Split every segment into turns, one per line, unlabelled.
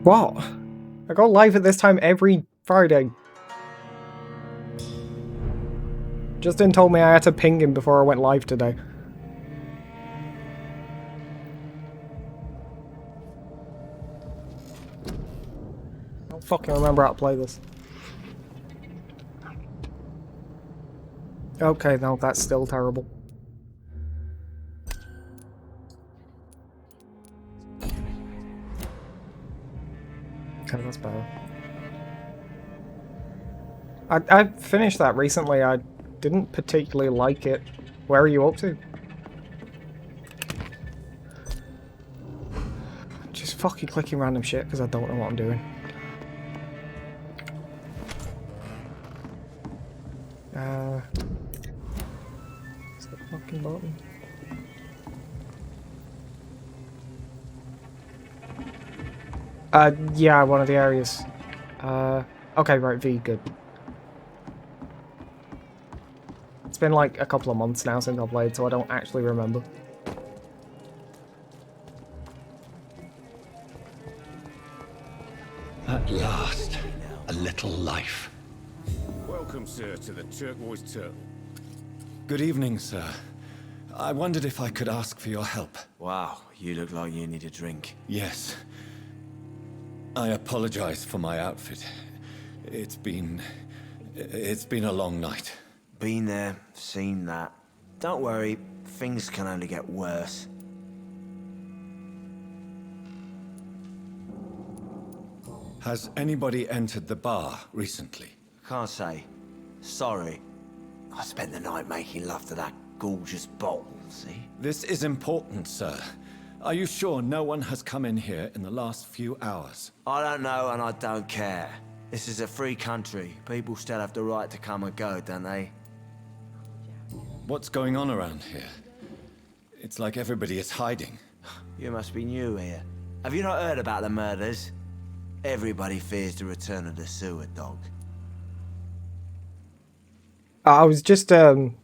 What? I go live at this time every Friday. Justin told me I had to ping him before I went live today. I don't fucking remember how to play this. Okay, no, that's still terrible. Okay, that's better. I finished that recently. I didn't particularly like it. Where are you up to? Just fucking clicking random shit because I don't know what I'm doing. What's the fucking button? Yeah, one of the areas. Okay, right, V, good. It's been like a couple of months now since I played, so I don't actually remember.
At last, a little life.
Welcome, sir, to the Turquoise Turtle.
Good evening, sir. I wondered if I could ask for your help.
Wow, you look like you need a drink.
Yes. I apologize for my outfit. It's been a long night.
Been there, seen that. Don't worry, things can only get worse.
Has anybody entered the bar recently?
Can't say. Sorry. I spent the night making love to that gorgeous bottle, see?
This is important, sir. Are you sure no one has come in here in the last few hours?
I don't know and I don't care. This is a free country. People still have the right to come and go, don't they?
What's going on around here? It's like everybody is hiding.
You must be new here. Have you not heard about the murders? Everybody fears the return of the sewer dog.
I was just saying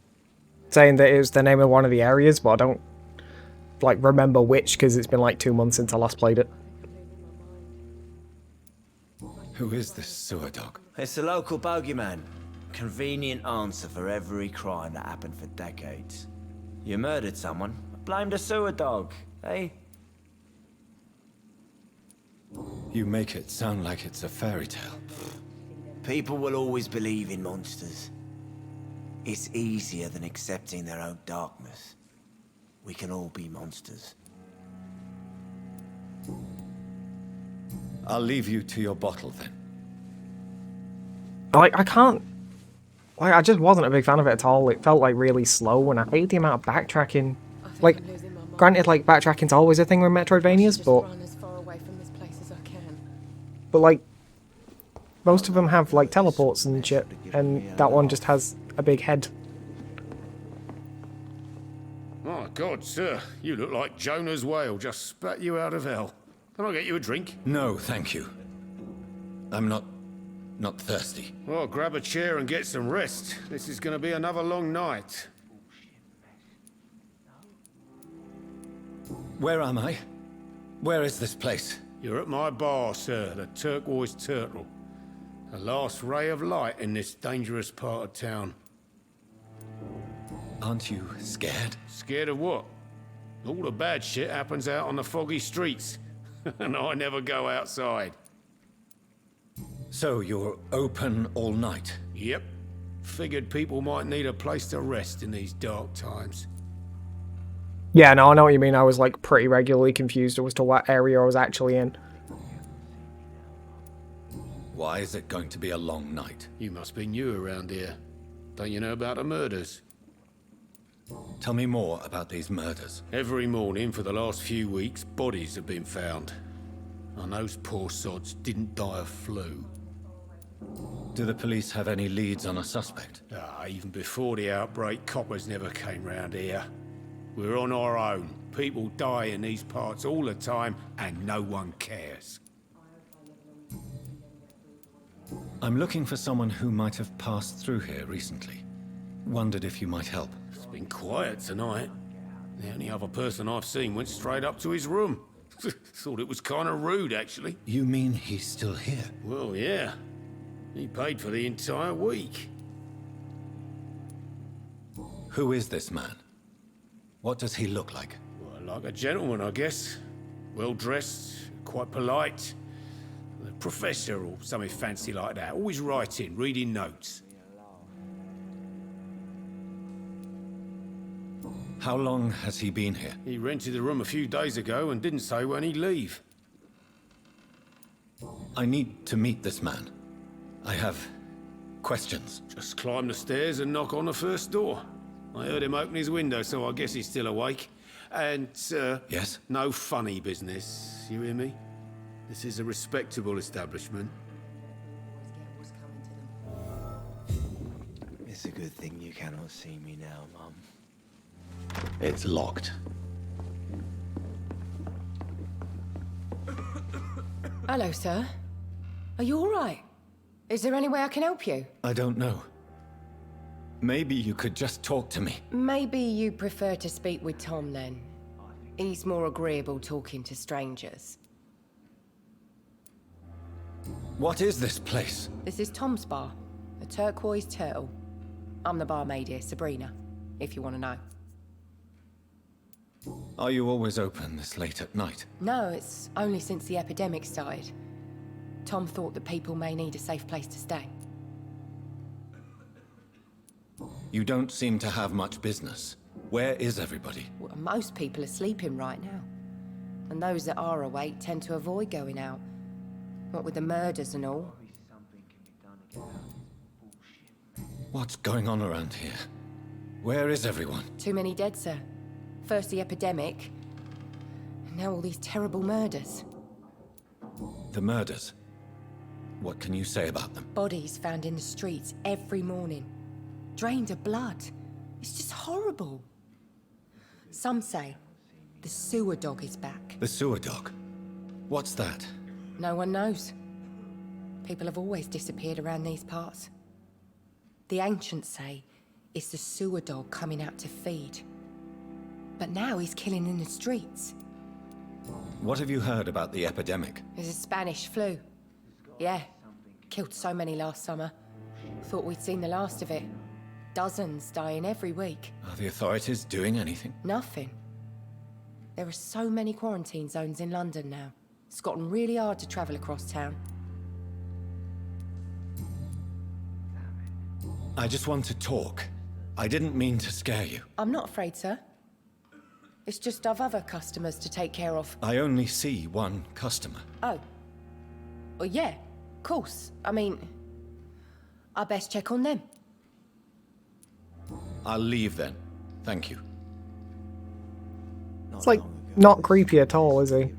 that it was the name of one of the areas, but I don't like remember which because it's been like 2 months since I last played it.
Who is this sewer dog?
It's the local bogeyman. Convenient answer for every crime that happened for decades. You murdered someone, blame the sewer dog, eh?
You make it sound like it's a fairy tale.
People will always believe in monsters. It's easier than accepting their own darkness. We can all be monsters.
I'll leave you to your bottle then.
Like, I can't... Like, I just wasn't a big fan of it at all. It felt, like, really slow, and I hate the amount of backtracking. Like, granted, like, backtracking's always a thing with Metroidvanias, but, like, most of them have, like, teleports and shit, and that one just has a big head.
My God, sir, you look like Jonah's whale just spat you out of hell. Can I get you a drink?
No, thank you. I'm not thirsty.
Well, grab a chair and get some rest. This is going to be another long night.
Where am I? Where is this place?
You're at my bar, sir, the Turquoise Turtle. The last ray of light in this dangerous part of town.
Aren't you scared?
Scared of what? All the bad shit happens out on the foggy streets. And I never go outside.
So you're open all night?
Yep. Figured people might need a place to rest in these dark times.
Yeah, no, I know what you mean. I was, like, pretty regularly confused as to what area I was actually in.
Why is it going to be a long night?
You must be new around here. Don't you know about the murders?
Tell me more about these murders.
Every morning for the last few weeks, bodies have been found. And those poor sods didn't die of flu.
Do the police have any leads on a suspect?
Even before the outbreak, coppers never came round here. We're on our own. People die in these parts all the time, and no one cares.
I'm looking for someone who might have passed through here recently. Wondered if you might help.
It's been quiet tonight. The only other person I've seen went straight up to his room. Thought it was kind of rude, actually.
You mean he's still here?
Well, yeah. He paid for the entire week.
Who is this man? What does he look like?
Well, like a gentleman, I guess. Well-dressed, quite polite. A professor or something fancy like that. Always writing, reading notes.
How long has he been here?
He rented the room a few days ago and didn't say when he'd leave.
I need to meet this man. I have questions.
Just climb the stairs and knock on the first door. I heard him open his window, so I guess he's still awake. And,
Yes?
no funny business. You hear me? This is a respectable establishment.
It's a good thing you cannot see me now, Mum.
It's locked.
Hello, sir. Are you all right? Is there any way I can help you?
I don't know. Maybe you could just talk to me.
Maybe you prefer to speak with Tom, then. He's more agreeable talking to strangers.
What is this place?
This is Tom's bar, a turquoise turtle. I'm the barmaid here, Sabrina, if you want to know.
Are you always open this late at night?
No, it's only since the epidemic started. Tom thought that people may need a safe place to stay.
You don't seem to have much business. Where is everybody?
Well, most people are sleeping right now. And those that are awake tend to avoid going out. What with the murders and all.
What's going on around here? Where is everyone?
Too many dead, sir. First the epidemic, and now all these terrible murders.
The murders. What can you say about them?
Bodies found in the streets every morning. Drained of blood. It's just horrible. Some say the sewer dog is back.
The sewer dog. What's that?
No one knows. People have always disappeared around these parts. The ancients say it's the sewer dog coming out to feed. But now he's killing in the streets.
What have you heard about the epidemic?
There's a Spanish flu. Yeah. Killed so many last summer. Thought we'd seen the last of it. Dozens dying every week.
Are the authorities doing anything?
Nothing. There are so many quarantine zones in London now. It's gotten really hard to travel across town.
I just want to talk. I didn't mean to scare you.
I'm not afraid, sir. It's just I've other customers to take care of.
I only see one customer.
Oh. Well, yeah, of course. I mean, I best check on them.
I'll leave then. Thank you.
It's like not creepy at all, is he?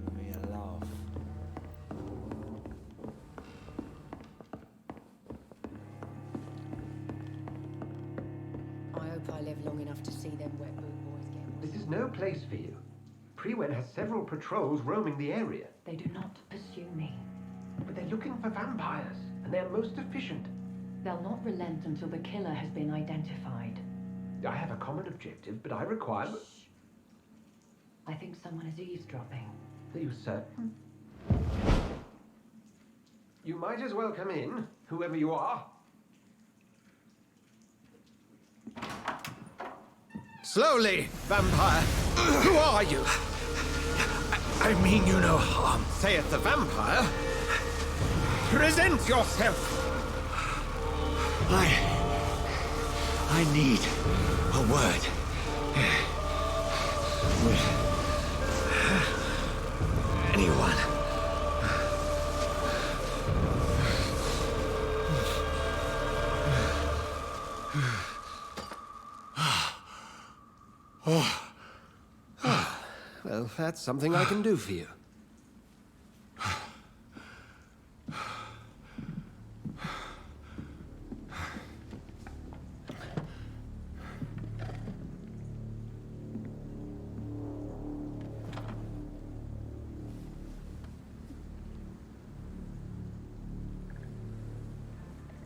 I hope I live long enough to see them wet boot boys get...
This is no place for you. Prewen has several patrols roaming the area.
They do not pursue me.
But they're looking for vampires, and they're most efficient.
They'll not relent until the killer has been identified.
I have a common objective, but I require...
I think someone is eavesdropping.
Are you certain? You might as well come in, whoever you are.
Slowly, vampire. Who are you? I mean you no harm, saith the vampire. Present yourself.
I need a word. With anyone.
Well, that's something I can do for you.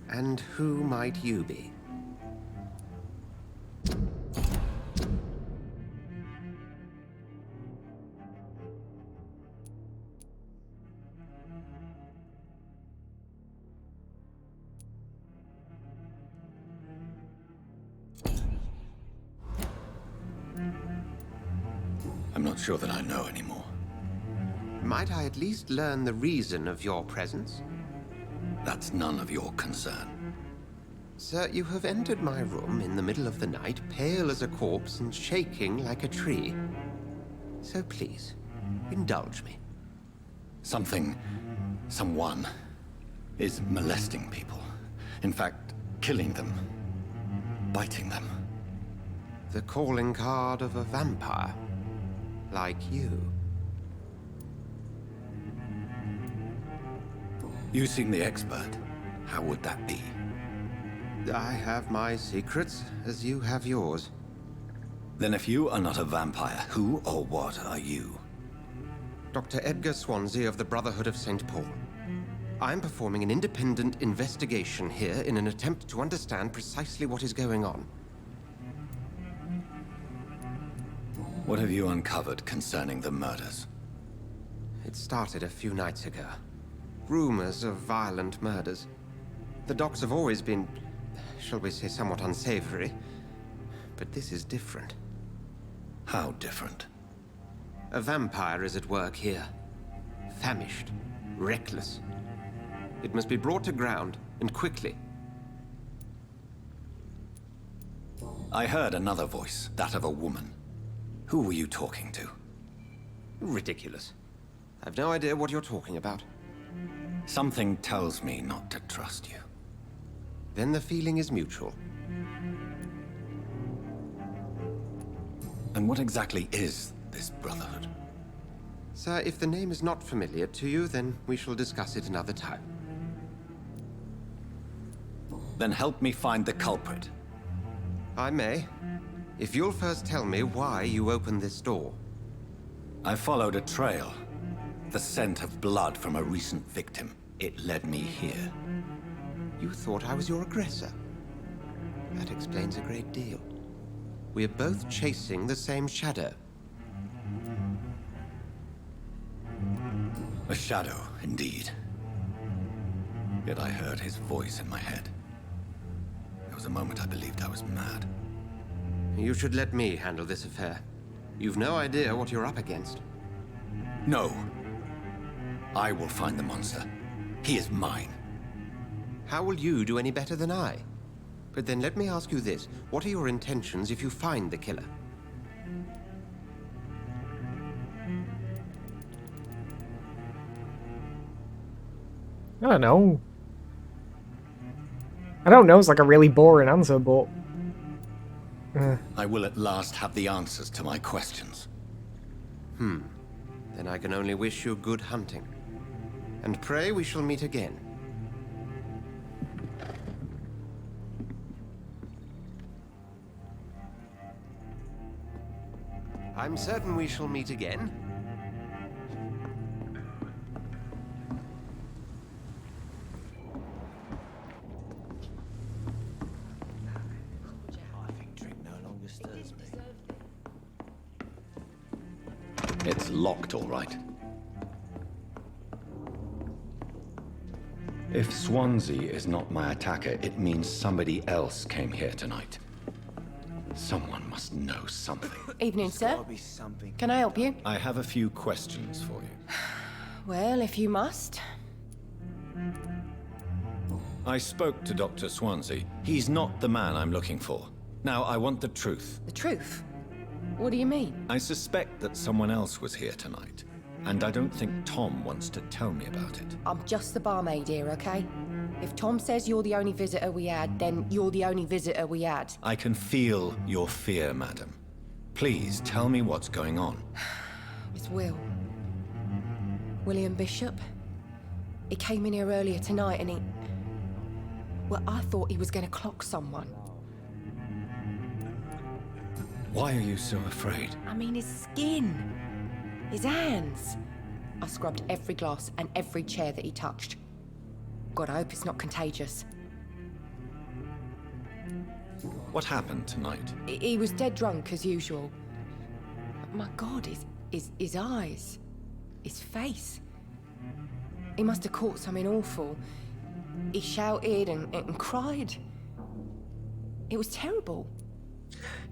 And who might you be?
not sure that I know anymore.
Might I at least learn the reason of your presence?
That's none of your concern.
Sir, you have entered my room in the middle of the night, pale as a corpse and shaking like a tree. So please, indulge me.
Someone is molesting people. In fact, killing them. Biting them.
The calling card of a vampire. Like you.
You seem the expert. How would that be?
I have my secrets, as you have yours.
Then if you are not a vampire, who or what are you?
Dr. Edgar Swansea of the Brotherhood of St. Paul. I'm performing an independent investigation here in an attempt to understand precisely what is going on.
What have you uncovered concerning the murders?
It started a few nights ago. Rumors of violent murders. The docs have always been, shall we say, somewhat unsavory. But this is different.
How different?
A vampire is at work here. Famished. Reckless. It must be brought to ground, and quickly.
I heard another voice, that of a woman. Who were you talking to?
Ridiculous. I've no idea what you're talking about.
Something tells me not to trust you.
Then the feeling is mutual.
And what exactly is this Brotherhood?
Sir, if the name is not familiar to you, then we shall discuss it another time.
Then help me find the culprit.
I may. If you'll first tell me why you opened this door.
I followed a trail. The scent of blood from a recent victim. It led me here.
You thought I was your aggressor. That explains a great deal. We're both chasing the same shadow.
A shadow, indeed. Yet I heard his voice in my head. There was a moment I believed I was mad.
You should let me handle this affair. You've no idea what you're up against.
No. I will find the monster. He is mine.
How will you do any better than I? But then let me ask you this. What are your intentions if you find the killer?
I don't know. I don't know, it's like a really boring answer, but...
I will at last have the answers to my questions.
Then I can only wish you good hunting. And pray we shall meet again. I'm certain we shall meet again.
I think drink no longer stirs me.
It's locked, all right. If Swansea is not my attacker, it means somebody else came here tonight. Someone must know something.
Evening, sir.
Gotta be something.
Can I help you?
I have a few questions for you.
Well, if you must.
I spoke to Dr. Swansea. He's not the man I'm looking for. Now, I want the truth.
The truth? What do you mean?
I suspect that someone else was here tonight, and I don't think Tom wants to tell me about it.
I'm just the barmaid here, okay? If Tom says you're the only visitor we had, then you're the only visitor we had.
I can feel your fear, madam. Please tell me what's going on.
It's Will. William Bishop. He came in here earlier tonight and he... Well, I thought he was going to clock someone.
Why are you so afraid?
I mean, his skin. His hands. I scrubbed every glass and every chair that he touched. God, I hope it's not contagious.
What happened tonight?
He was dead drunk, as usual. But my God, his eyes. His face. He must have caught something awful. He shouted and cried. It was terrible.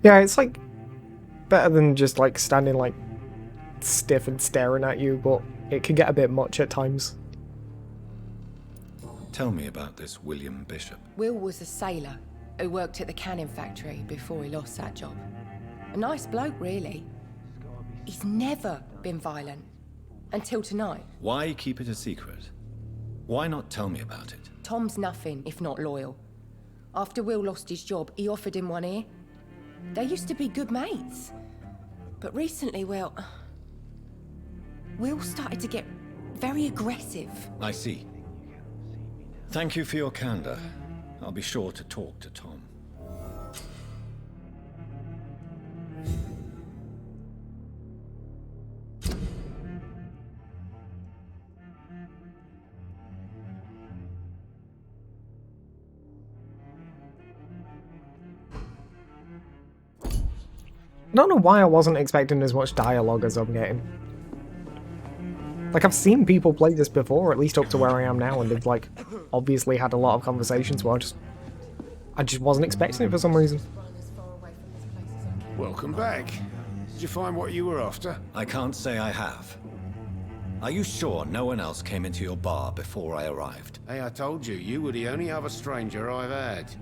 Yeah, it's like better than just like standing like stiff and staring at you, but it can get a bit much at times.
Tell me about this William Bishop.
Will was a sailor who worked at the canning factory before he lost that job. A nice bloke, really. He's never been violent. Until tonight.
Why keep it a secret? Why not tell me about it?
Tom's nothing if not loyal. After Will lost his job, he offered him one ear. They used to be good mates. But recently, Will started to get very aggressive.
I see. Thank you for your candor. I'll be sure to talk to Tom.
I don't know why I wasn't expecting as much dialogue as I'm getting. Like, I've seen people play this before, at least up to where I am now, and they've, like, obviously had a lot of conversations where I just wasn't expecting it for some reason.
Welcome back. Did you find what you were after?
I can't say I have. Are you sure no one else came into your bar before I arrived?
Hey, I told you, you were the only other stranger I've had.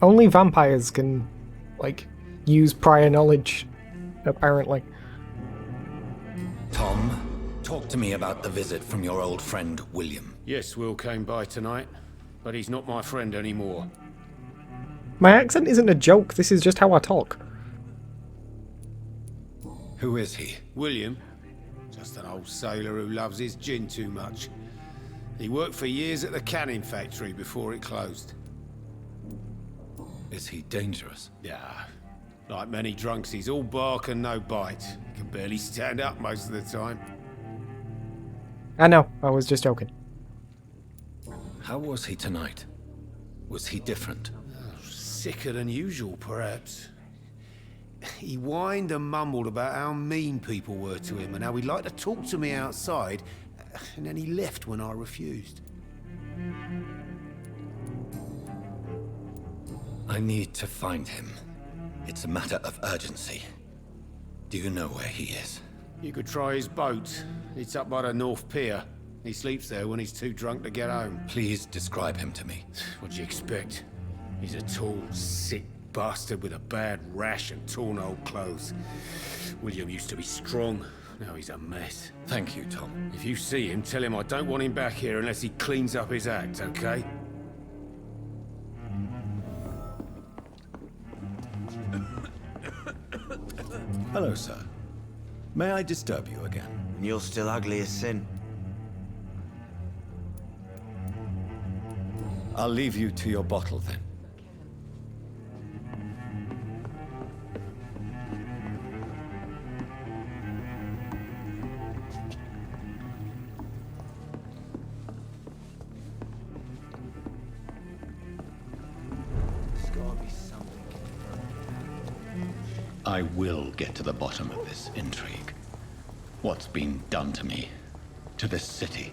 Only vampires can, like, use prior knowledge, apparently.
Tom, talk to me about the visit from your old friend, William.
Yes, Will came by tonight, but he's not my friend anymore.
My accent isn't a joke, this is just how I talk.
Who is he?
William? Just an old sailor who loves his gin too much. He worked for years at the canning factory before it closed.
Is he dangerous?
Yeah. Like many drunks, he's all bark and no bite. He can barely stand up most of the time.
I know, I was just joking.
How was he tonight? Was he different?
Sicker than usual, perhaps. He whined and mumbled about how mean people were to him and how he'd like to talk to me outside, and then he left when I refused.
I need to find him. It's a matter of urgency. Do you know where he is?
You could try his boat. It's up by the North Pier. He sleeps there when he's too drunk to get home.
Please describe him to me.
What'd you expect? He's a tall, sick bastard with a bad rash and torn old clothes. William used to be strong. Now he's a mess.
Thank you, Tom.
If you see him, tell him I don't want him back here unless he cleans up his act, okay?
Hello, sir. May I disturb you again?
And you're still ugly as sin.
I'll leave you to your bottle then. I will get to the bottom of this intrigue. What's been done to me, to this city.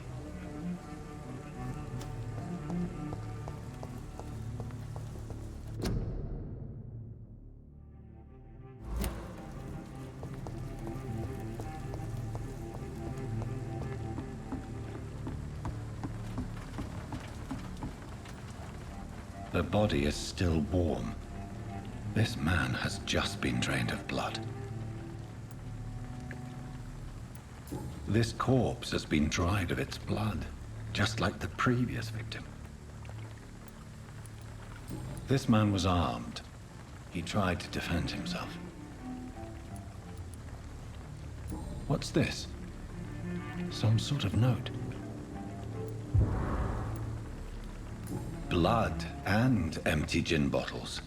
The body is still warm. This man has just been drained of blood. This corpse has been dried of its blood, just like the previous victim. This man was armed. He tried to defend himself. What's this? Some sort of note. Blood and empty gin bottles.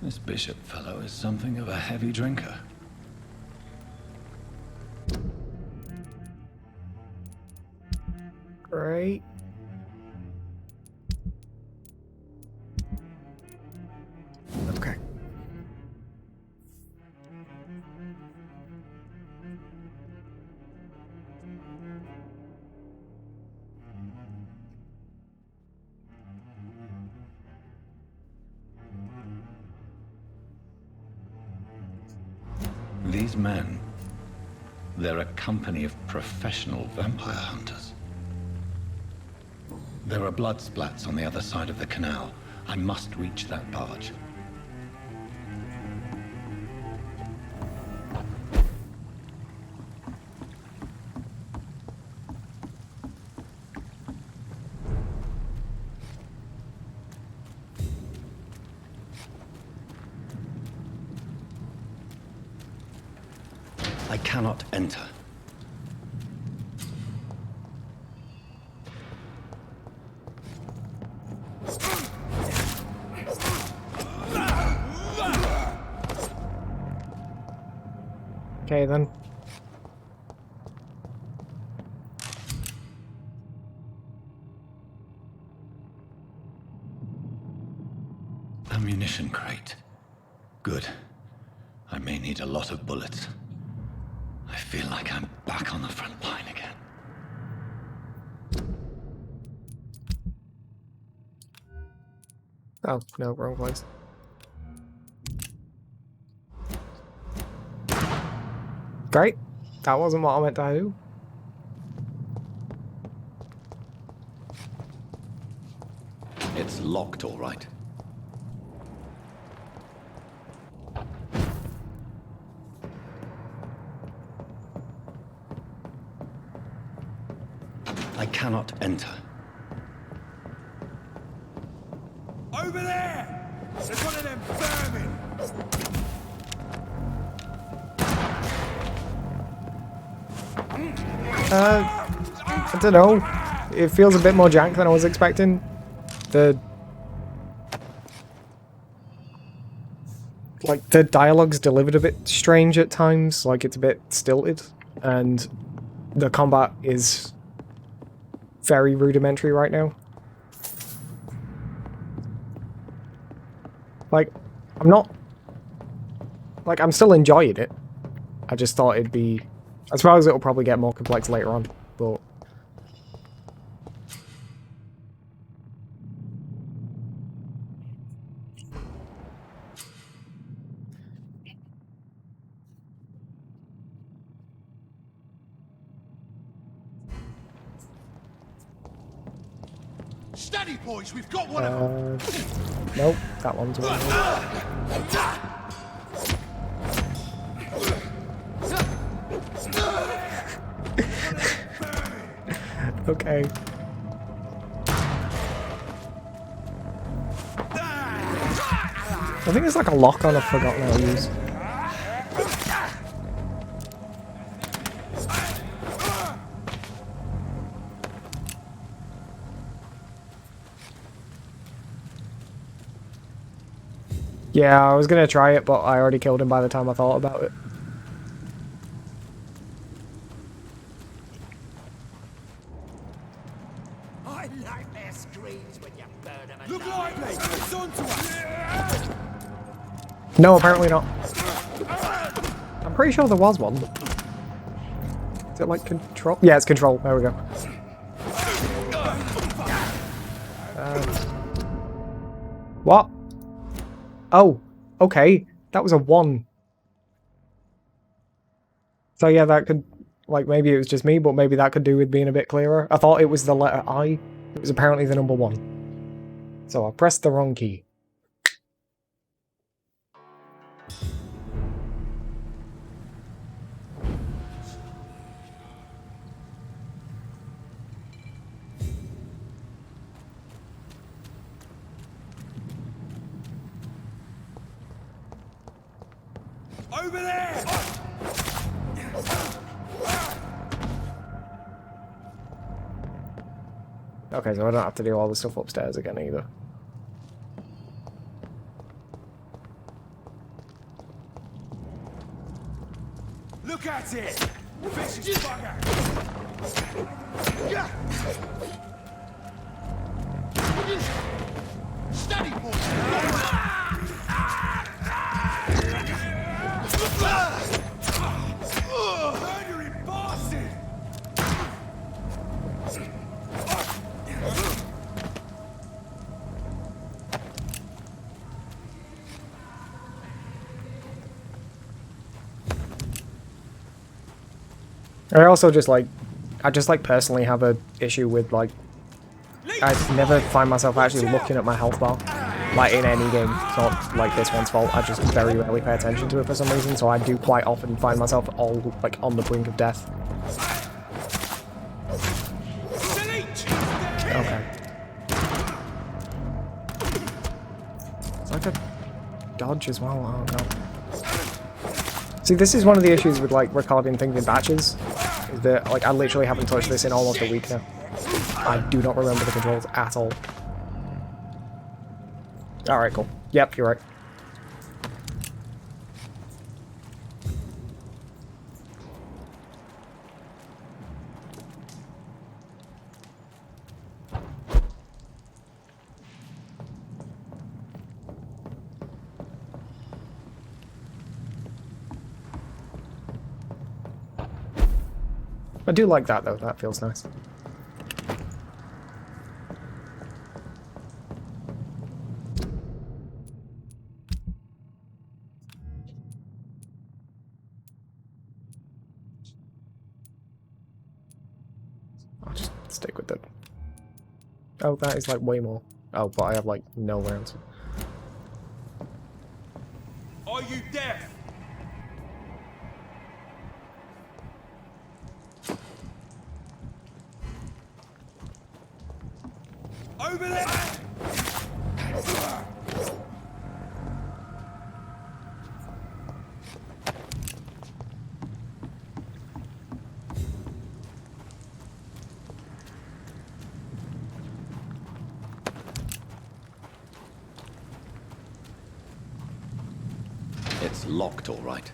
This Bishop fellow is something of a heavy drinker.
Right. Okay.
these men? They're a company of professional vampire hunters. There are blood splats on the other side of the canal. I must reach that barge. I cannot enter.
Okay then.
Ammunition crate. Good. I may need a lot of bullets. I feel like I'm back on the front line again.
Oh, no, wrong place. Great. That wasn't what I meant to do.
It's locked, all right. I cannot enter.
Over there! There's one of them vermin!
I don't know. It feels a bit more jank than I was expecting. The dialogue's delivered a bit strange at times, like it's a bit stilted, and the combat is very rudimentary right now. Like, I'm still enjoying it. I just thought it'd be... I suppose it'll probably get more complex later on, but...
Steady, boys, we've got one of them!
Nope, that one's one. Okay. I think there's like a lock on I've forgotten how to use. Yeah, I was gonna try it, but I already killed him by the time I thought about it.
I like their screams when you burn them.
Look lively! It's on to us!
No, apparently not. I'm pretty sure there was one. Is it like control? Yeah, it's control. There we go. What? Oh, okay. That was a 1. So yeah, that could... Like, maybe it was just me, but maybe that could do with being a bit clearer. I thought it was the letter I. It was apparently the number 1. So I pressed the wrong key.
Over there!
Okay, so I don't have to do all the stuff upstairs again either.
Look at it! Vicious bugger! Steady, boys! Murdering bastard!
I also just like, I just like personally have a issue with like, I never find myself actually looking at my health bar, like in any game. It's not like this one's fault, I just very rarely pay attention to it for some reason, so I do quite often find myself all like on the brink of death. Okay. It's like a dodge as well, oh god. See, this is one of the issues with like recording things in batches, is that like I literally haven't touched this in almost a week now. I do not remember the controls at all. Alright, cool. Yep, you're right. I do like that though, that feels nice. I'll just stick with it. Oh, that is like way more. Oh, but I have like no rounds.
Are you deaf? Over there!
It's locked, all right.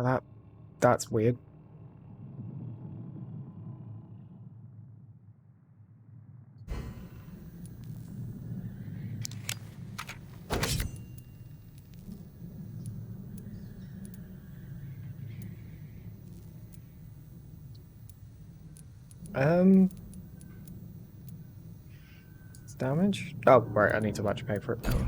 Oh, that's weird. It's damage? Oh, right, I need to actually pay for it now.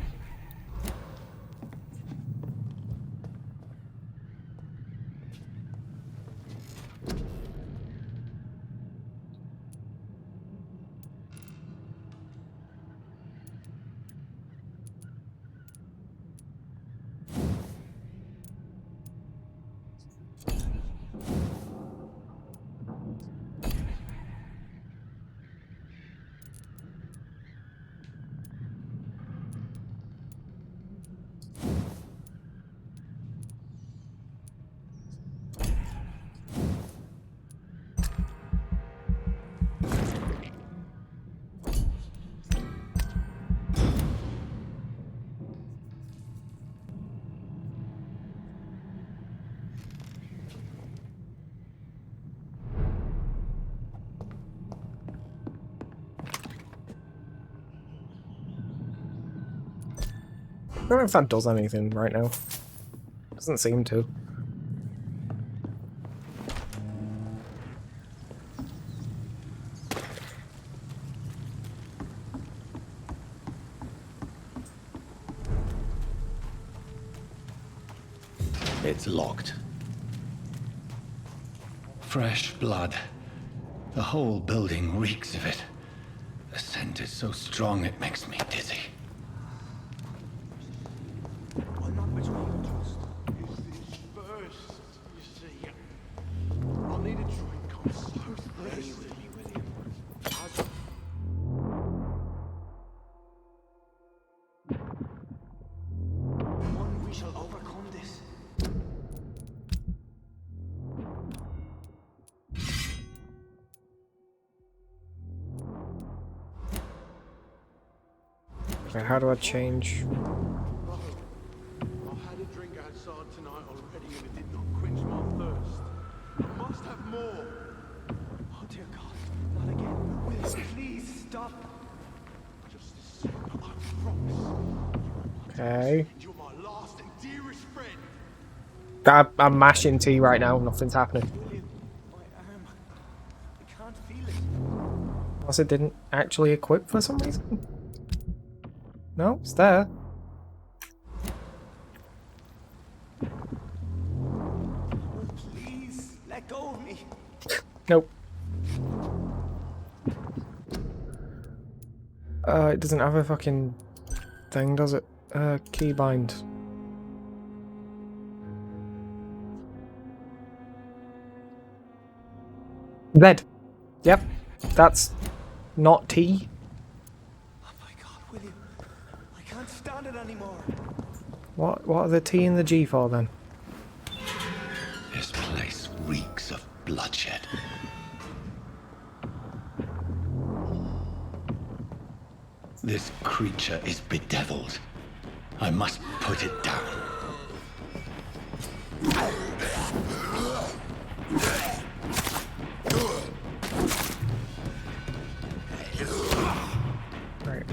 I don't know if that does anything right now. Doesn't seem to.
It's locked. Fresh blood. The whole building reeks of it. The scent is so strong it makes me dizzy.
Okay, how do I change?
I've had a drink outside. inside tonight already and it did not quench my thirst. I must have more.
Oh dear God, not again. William, please stop.
Just a second, I promise.
Okay.
You're my last and dearest friend.
I'm mashing T right now. Nothing's happening.
William, my arm. I can't feel it.
Plus, it didn't actually equip for some reason. No, it's there.
Please, let go of me.
Nope. It doesn't have a fucking thing, does it? Keybind. Red. Yep. That's not T.
Oh my God, William. I can't stand it anymore.
What are the T and the G for then?
This place reeks of bloodshed. This creature is bedeviled. I must put it down.
Right.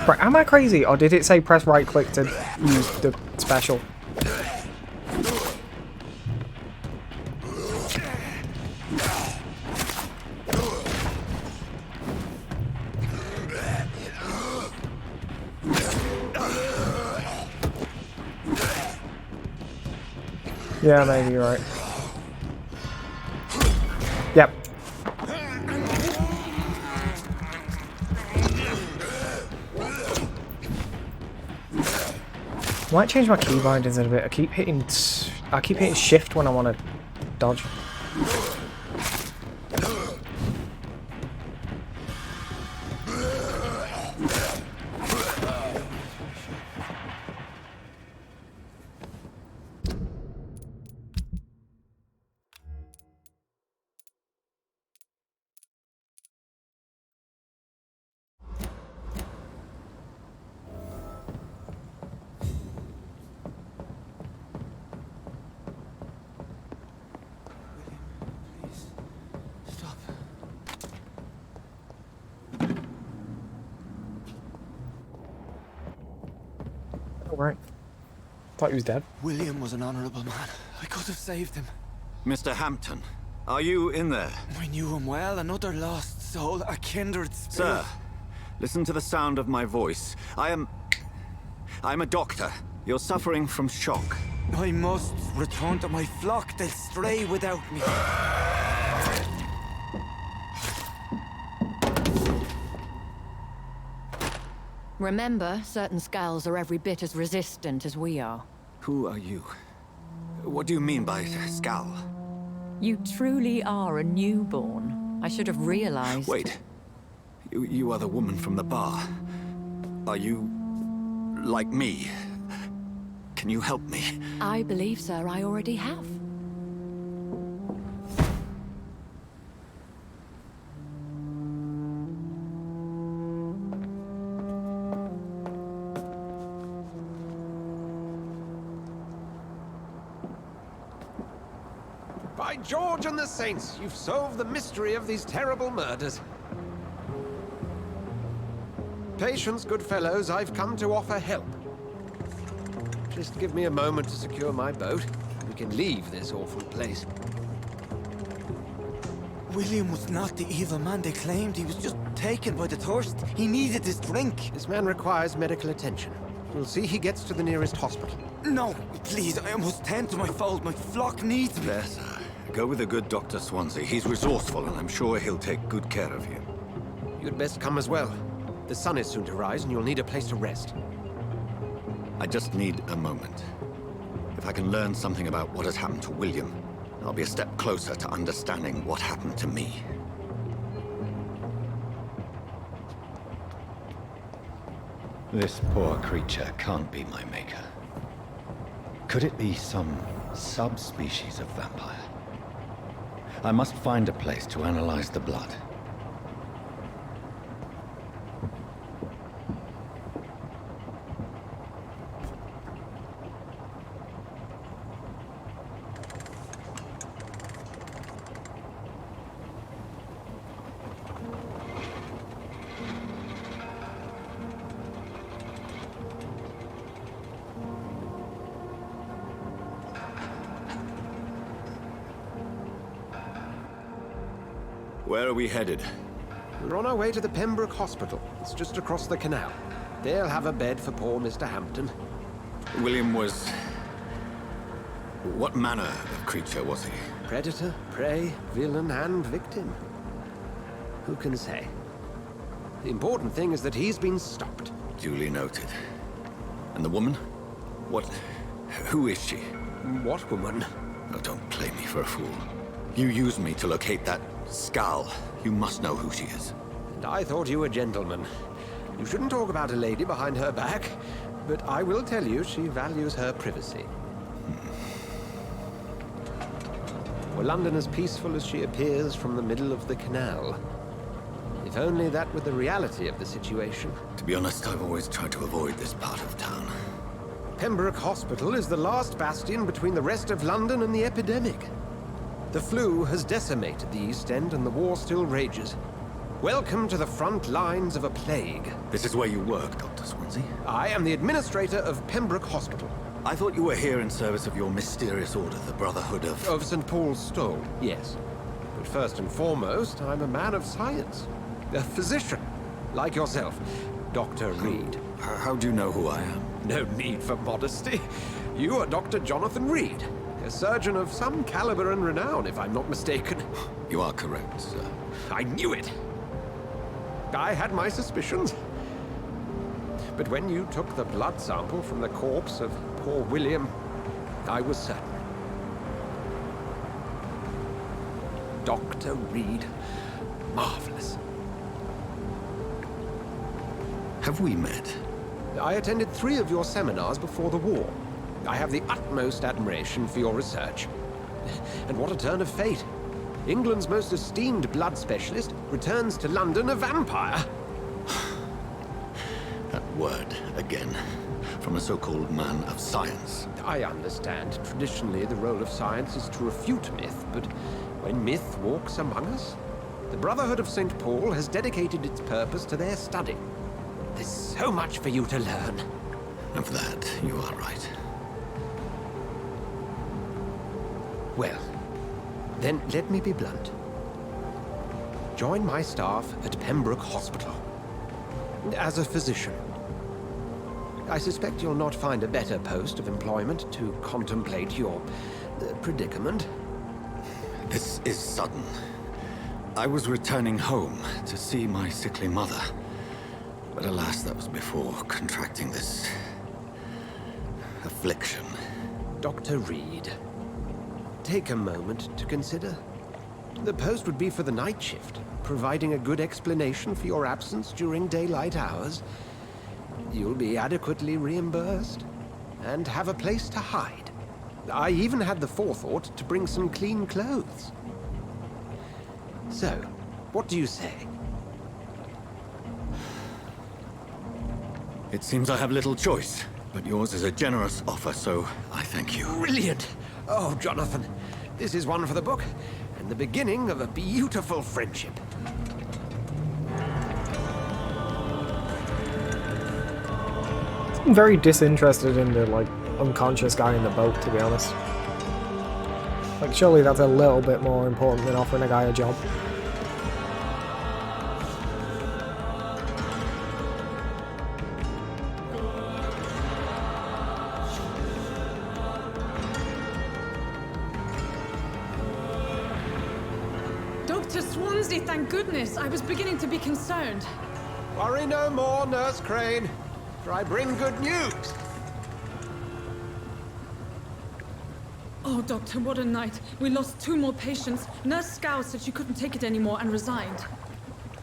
Right, am I crazy, or did it say press right click to use the special? Yeah, maybe you're right. Yep. Might change my key bindings a bit. I keep hitting shift when I want to dodge. Right. Thought he was dead.
William was an honorable man. I could have saved him.
Mr. Hampton, are you in there?
I knew him well, another lost soul, a kindred spirit.
Sir, listen to the sound of my voice. I'm a doctor. You're suffering from shock.
I must return to my flock. They'll stray without me.
Remember, certain skulls are every bit as resistant as we are.
Who are you? What do you mean by Skal?
You truly are a newborn. I should have realized.
Wait. You are the woman from the bar. Are you like me? Can you help me?
I believe, sir, I already have.
By George and the Saints, you've solved the mystery of these terrible murders. Patience, good fellows, I've come to offer help. Just give me a moment to secure my boat. We can leave this awful place.
William was not the evil man they claimed. He was just taken by the thirst. He needed his drink.
This man requires medical attention. We'll see he gets to the nearest hospital.
No, please, I must tend to my fold. My flock needs me.
There, sir. Go with the good Dr. Swansea. He's resourceful, and I'm sure he'll take good care of you.
You'd best come as well. The sun is soon to rise, and you'll need a place to rest.
I just need a moment. If I can learn something about what has happened to William, I'll be a step closer to understanding what happened to me. This poor creature can't be my maker. Could it be some subspecies of vampire? I must find a place to analyze the blood. Where are we headed?
We're on our way to the Pembroke Hospital. It's just across the canal. They'll have a bed for poor Mr. Hampton.
William was... What manner of creature was he?
Predator, prey, villain, and victim. Who can say? The important thing is that he's been stopped.
Duly noted. And the woman? What... Who is she?
What woman?
Oh, don't play me for a fool. You used me to locate that skull. You must know who she is.
And I thought you a gentleman. You shouldn't talk about a lady behind her back, but I will tell you she values her privacy. Were London as peaceful as she appears from the middle of the canal? If only that were the reality of the situation.
To be honest, I've always tried to avoid this part of town.
Pembroke Hospital is the last bastion between the rest of London and the epidemic. The flu has decimated the East End and the war still rages. Welcome to the front lines of a plague.
This is where you work, Dr. Swansea?
I am the administrator of Pembroke Hospital.
I thought you were here in service of your mysterious order, the Brotherhood of...
Of St. Paul's Stole, yes. But first and foremost, I'm a man of science. A physician, like yourself, Dr. Reed.
How do you know who I am?
No need for modesty. You are Dr. Jonathan Reed, a surgeon of some caliber and renown, if I'm not mistaken.
You are correct, sir.
I knew it! I had my suspicions. But when you took the blood sample from the corpse of poor William, I was certain. Dr. Reed. Marvelous.
Have we met?
I attended 3 of your seminars before the war. I have the utmost admiration for your research. And what a turn of fate. England's most esteemed blood specialist returns to London a vampire.
That word, again, from a so-called man of science.
I understand. Traditionally, the role of science is to refute myth, but when myth walks among us, the Brotherhood of St. Paul has dedicated its purpose to their study. There's so much for you to learn.
Of that, you are right.
Well, then let me be blunt. Join my staff at Pembroke Hospital. As a physician. I suspect you'll not find a better post of employment to contemplate your predicament.
This is sudden. I was returning home to see my sickly mother. But alas, that was before contracting this... affliction.
Dr. Reed, take a moment to consider. The post would be for the night shift, providing a good explanation for your absence during daylight hours. You'll be adequately reimbursed, and have a place to hide. I even had the forethought to bring some clean clothes. So, what do you say?
It seems I have little choice, but yours is a generous offer, so I thank you.
Brilliant! Oh, Jonathan, this is one for the book, and the beginning of a beautiful friendship.
I'm very disinterested in the, like, unconscious guy in the boat, to be honest. Like, surely that's a little bit more important than offering a guy a job.
Dr. Swansea, thank goodness. I was beginning to be concerned.
Worry no more, Nurse Crane, for I bring good news.
Oh, Doctor, what a night. We lost 2 more patients. Nurse Scow said she couldn't take it anymore and resigned.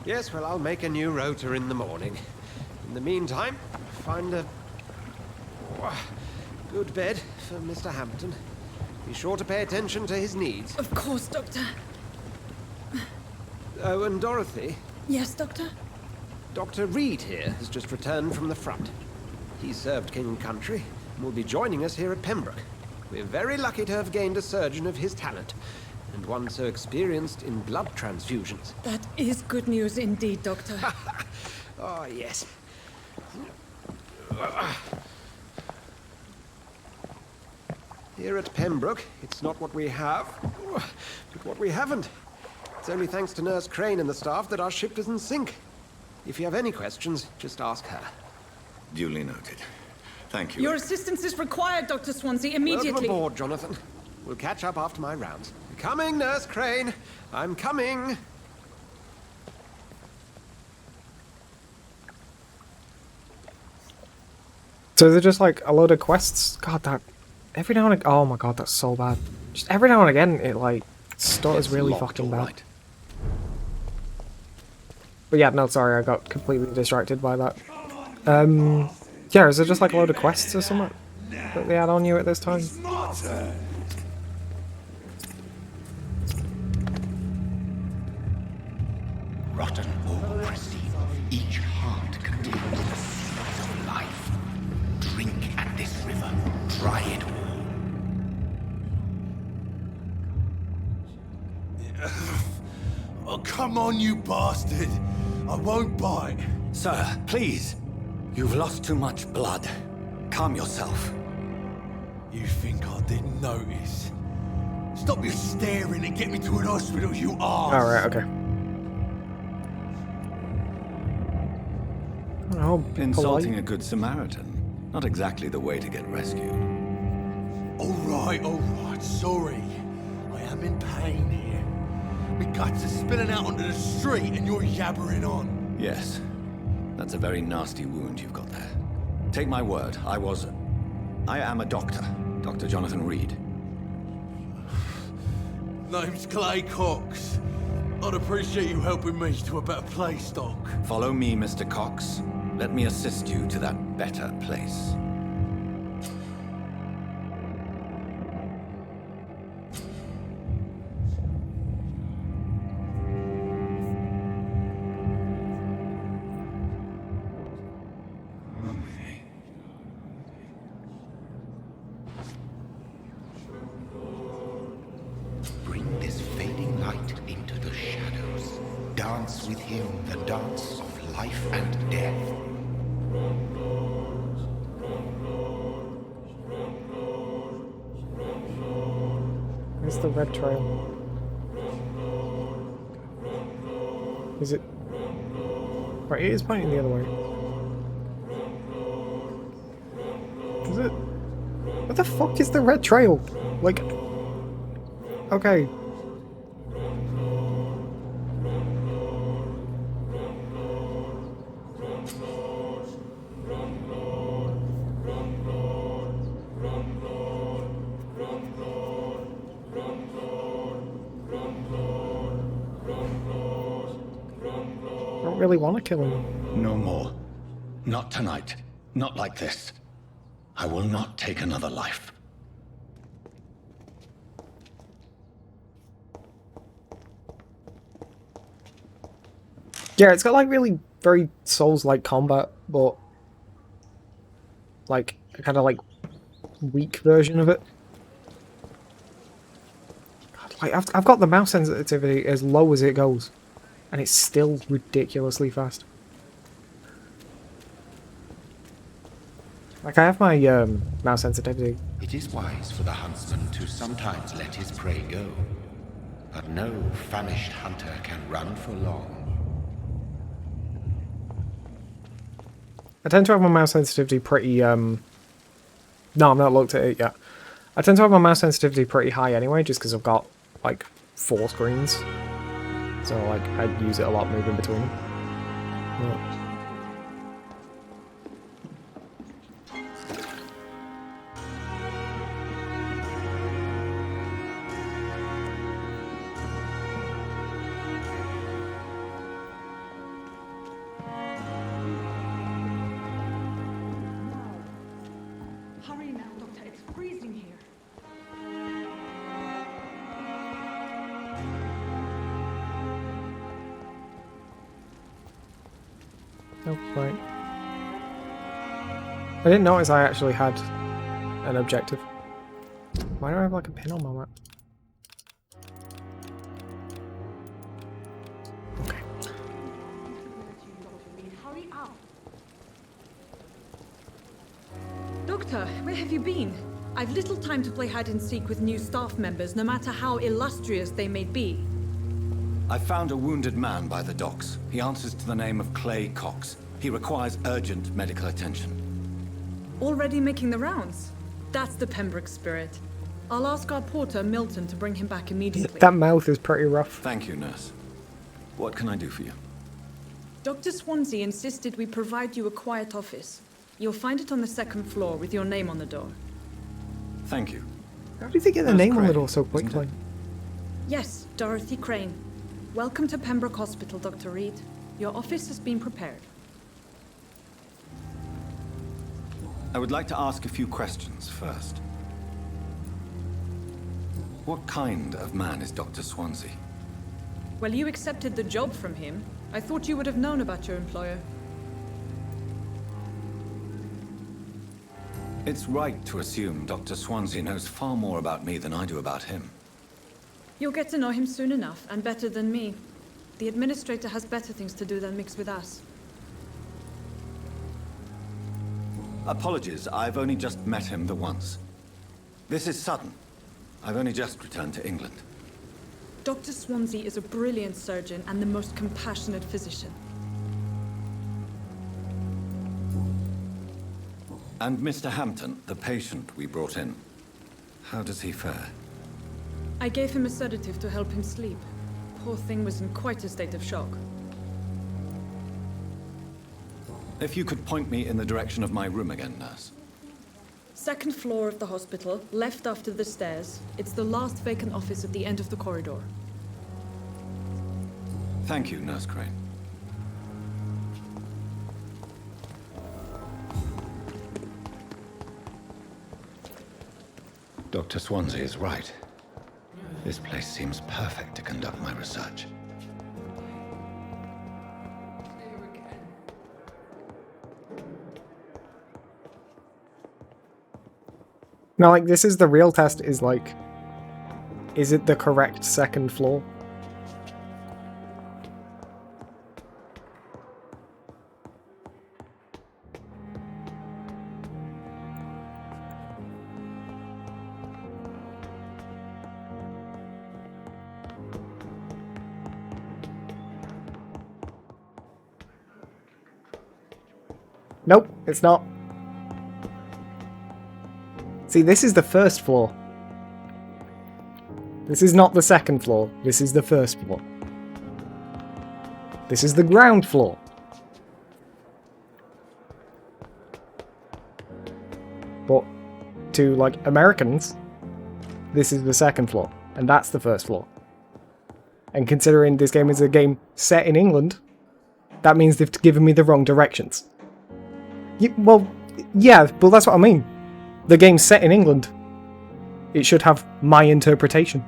Yes, well, I'll make a new rota in the morning. In the meantime, find a good bed for Mr. Hampton. Be sure to pay attention to his needs.
Of course, Doctor.
Oh, and Dorothy?
Yes, Doctor?
Dr. Reed here has just returned from the front. He served King and Country and will be joining us here at Pembroke. We're very lucky to have gained a surgeon of his talent, and one so experienced in blood transfusions.
That is good news indeed, Doctor.
Oh, yes. Here at Pembroke, it's not what we have, but what we haven't. It's only thanks to Nurse Crane and the staff that our ship doesn't sink. If you have any questions, just ask her.
Duly noted. Thank you.
Your assistance is required, Dr. Swansea, immediately.
Welcome aboard, Jonathan. We'll catch up after my rounds. Coming, Nurse Crane. I'm coming.
So is it just like a load of quests? God, that every now and again. Oh my god, that's so bad. Just every now and again, it like stutters really fucking bad.
Right.
But yeah, no, sorry, I got completely distracted by that. Yeah, is it just like a load of quests or something that they add on you at this time?
Rotten or pristine, each heart contains the seeds of life. Drink at this river, try it all.
Oh, come on, you bastard! I won't bite.
Sir, please. You've lost too much blood. Calm yourself.
You think I didn't notice? Stop your staring and get me to an hospital, you arse!
Alright, okay. Oh,
Insulting a good Samaritan. Not exactly the way to get rescued.
Alright, sorry. I am in pain here. My guts are spilling out onto the street and you're yabbering on.
Yes. That's a very nasty wound you've got there. Take my word, I am a doctor. Dr. Jonathan Reed.
Name's Clay Cox. I'd appreciate you helping me to a better place, Doc.
Follow me, Mr. Cox. Let me assist you to that better place.
Bring this fading light into the shadows. Dance with him the dance of life and death.
Where's the red trail? Is it? Right, it is pointing the other way. Is it? What the fuck is the red trail? Like, okay. I don't really want to kill him.
No more. Not tonight. Not like this. I will not take another life.
Yeah, it's got like really very Souls-like combat, but like a kind of like weak version of it. God, like I've got the mouse sensitivity as low as it goes, and it's still ridiculously fast. Like I have my mouse sensitivity.
It is wise for the huntsman to sometimes let his prey go, but no famished hunter can run for long.
I tend to have my mouse sensitivity pretty, no, I've not looked at it yet. I tend to have my mouse sensitivity pretty high anyway, just because I've got, like, 4 screens. So, like, I use it a lot moving between them. Yeah.
Hurry now, Doctor. It's freezing here.
Oh, right. I didn't notice I actually had an objective. Why do I have, like, a pin on my map? Okay.
Hurry up. Doctor, where have you been? I've little time to play hide and seek with new staff members, no matter how illustrious they may be.
I found a wounded man by the docks. He answers to the name of Clay Cox. He requires urgent medical attention.
Already making the rounds? That's the Pembroke spirit. I'll ask our porter, Milton, to bring him back immediately.
That mouth is pretty rough.
Thank you, nurse. What can I do for you?
Dr. Swansea insisted we provide you a quiet office. You'll find it on the second floor with your name on the door.
Thank you.
How did they get the name on the door so quickly?
Yes, Dorothy Crane. Welcome to Pembroke Hospital, Dr. Reed. Your office has been prepared.
I would like to ask a few questions first. What kind of man is Dr. Swansea?
Well, you accepted the job from him. I thought you would have known about your employer.
It's right to assume Dr. Swansea knows far more about me than I do about him.
You'll get to know him soon enough, and better than me. The administrator has better things to do than mix with us.
Apologies, I've only just met him the once. This is sudden. I've only just returned to England.
Dr. Swansea is a brilliant surgeon and the most compassionate physician.
And Mr. Hampton, the patient we brought in, how does he fare?
I gave him a sedative to help him sleep. Poor thing was in quite a state of shock.
If you could point me in the direction of my room again, nurse.
Second floor of the hospital, left after the stairs. It's the last vacant office at the end of the corridor.
Thank you, Nurse Crane. Dr. Swansea is right. This place seems perfect to conduct my research.
Now, like, this is the real test, is like, is it the correct second floor? Nope, it's not. See, this is the first floor. This is not the second floor. This is the first floor. This is the ground floor. But to, like, Americans, this is the second floor. And that's the first floor. And considering this game is a game set in England, that means they've given me the wrong directions. Well, yeah, but that's what I mean. The game's set in England. It should have my interpretation.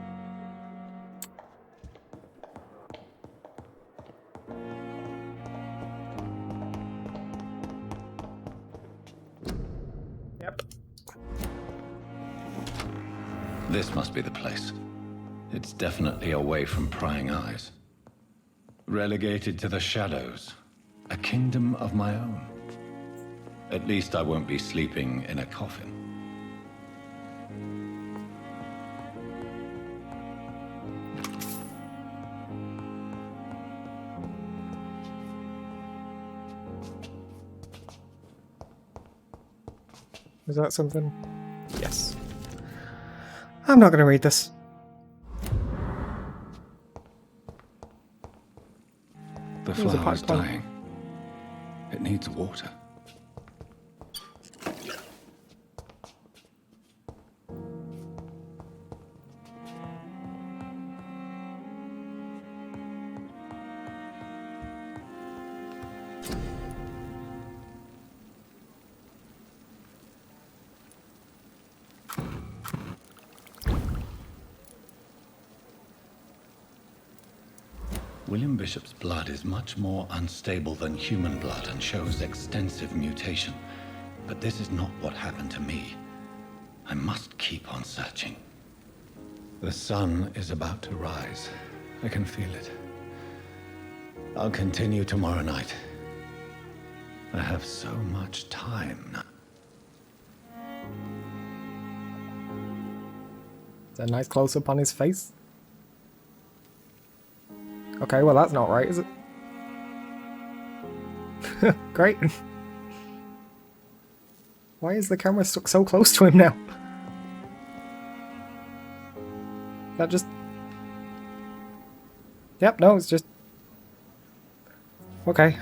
Yep.
This must be the place. It's definitely away from prying eyes. Relegated to the shadows. A kingdom of my own. At least I won't be sleeping in a coffin.
Is that something? Yes. I'm not going to read this.
The flower's dying. It needs water. William Bishop's blood is much more unstable than human blood and shows extensive mutation. But this is not what happened to me. I must keep on searching. The sun is about to rise. I can feel it. I'll continue tomorrow night. I have so much time now.
Is that a nice close-up on his face? Okay, well that's not right, is it? Great. Why is the camera stuck so close to him now? That just... Yep, no, it's just... Okay.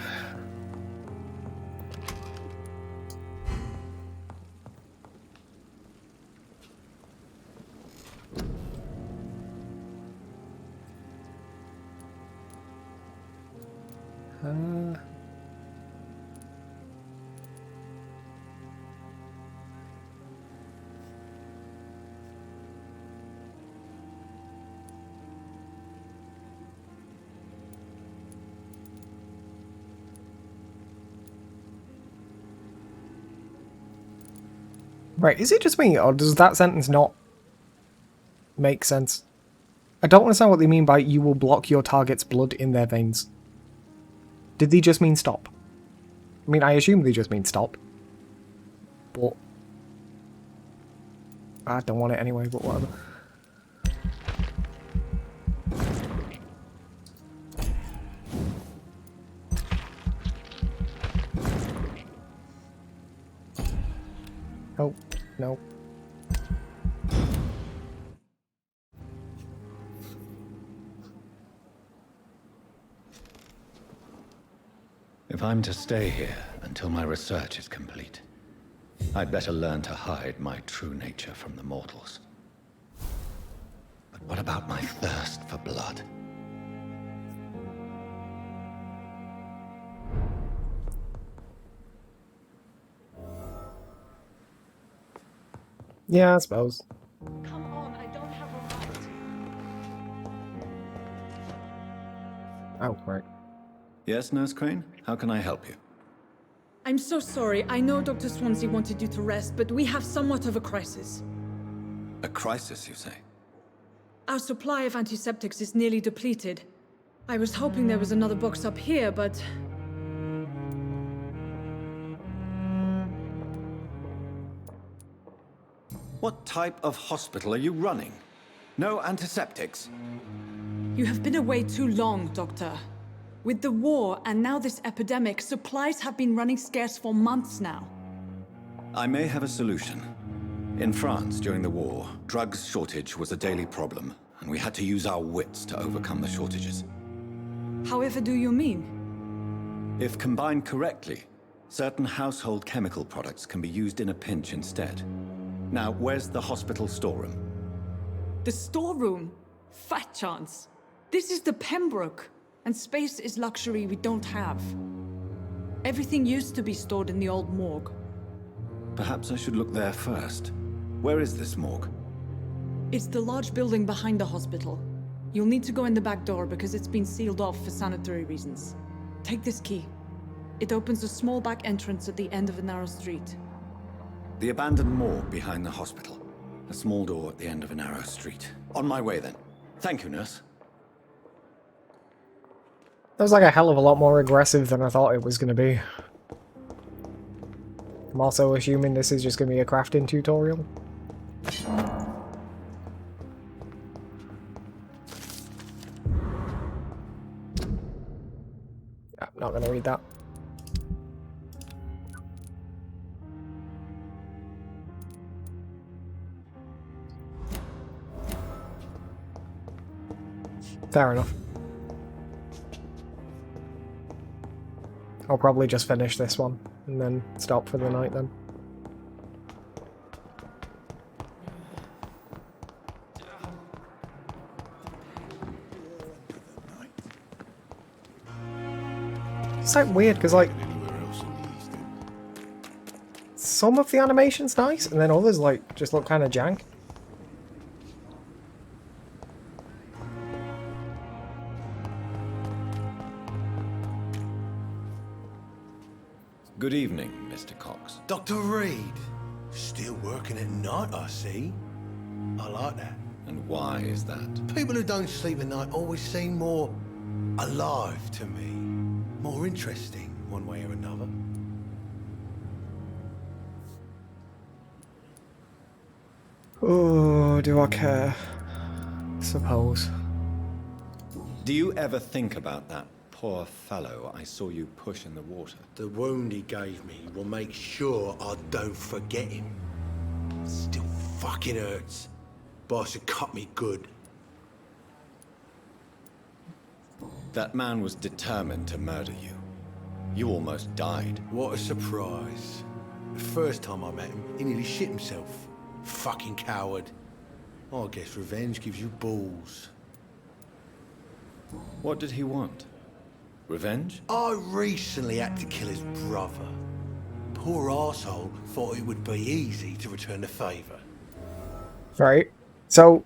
Right, is it just me, or does that sentence not make sense? I don't understand what they mean by "you will block your target's blood in their veins." Did they just mean stop? I mean, I assume they just mean stop. But... I don't want it anyway, but whatever. Oh, no.
If I'm to stay here until my research is complete, I'd better learn to hide my true nature from the mortals. But what about my thirst for blood?
Yeah, I suppose.
Come on, I don't have a right.
Oh, right.
Yes, Nurse Crane? How can I help you?
I'm so sorry. I know Dr. Swansea wanted you to rest, but we have somewhat of a crisis.
A crisis, you say?
Our supply of antiseptics is nearly depleted. I was hoping there was another box up here, but...
What type of hospital are you running? No antiseptics?
You have been away too long, Doctor. With the war and now this epidemic, supplies have been running scarce for months now.
I may have a solution. In France, during the war, drugs shortage was a daily problem, and we had to use our wits to overcome the shortages.
However do you mean?
If combined correctly, certain household chemical products can be used in a pinch instead. Now, where's the hospital storeroom?
The storeroom? Fat chance. This is the Pembroke, and space is luxury we don't have. Everything used to be stored in the old morgue.
Perhaps I should look there first. Where is this morgue?
It's the large building behind the hospital. You'll need to go in the back door because it's been sealed off for sanitary reasons. Take this key. It opens a small back entrance at the end of a narrow street.
The abandoned morgue behind the hospital. A small door at the end of a narrow street. On my way then. Thank you, nurse.
That was like a hell of a lot more aggressive than I thought it was going to be. I'm also assuming this is just going to be a crafting tutorial. I'm not going to read that. Fair enough. I'll probably just finish this one and then stop for the night then. It's like weird because like some of the animation's nice and then others like just look kind of jank.
Good evening, Mr. Cox.
Dr. Reed. Still working at night, I see. I like that.
And why is that?
People who don't sleep at night always seem more alive to me. More interesting, one way or another.
Oh, do I care? Suppose.
Do you ever think about that poor fellow I saw you push in the water?
The wound he gave me will make sure I don't forget him. Still fucking hurts. Boss had cut me good.
That man was determined to murder you. You almost died.
What a surprise. The first time I met him, he nearly shit himself. Fucking coward. I guess revenge gives you balls.
What did he want? Revenge?
I recently had to kill his brother. Poor arsehole thought it would be easy to return the favour.
Right. So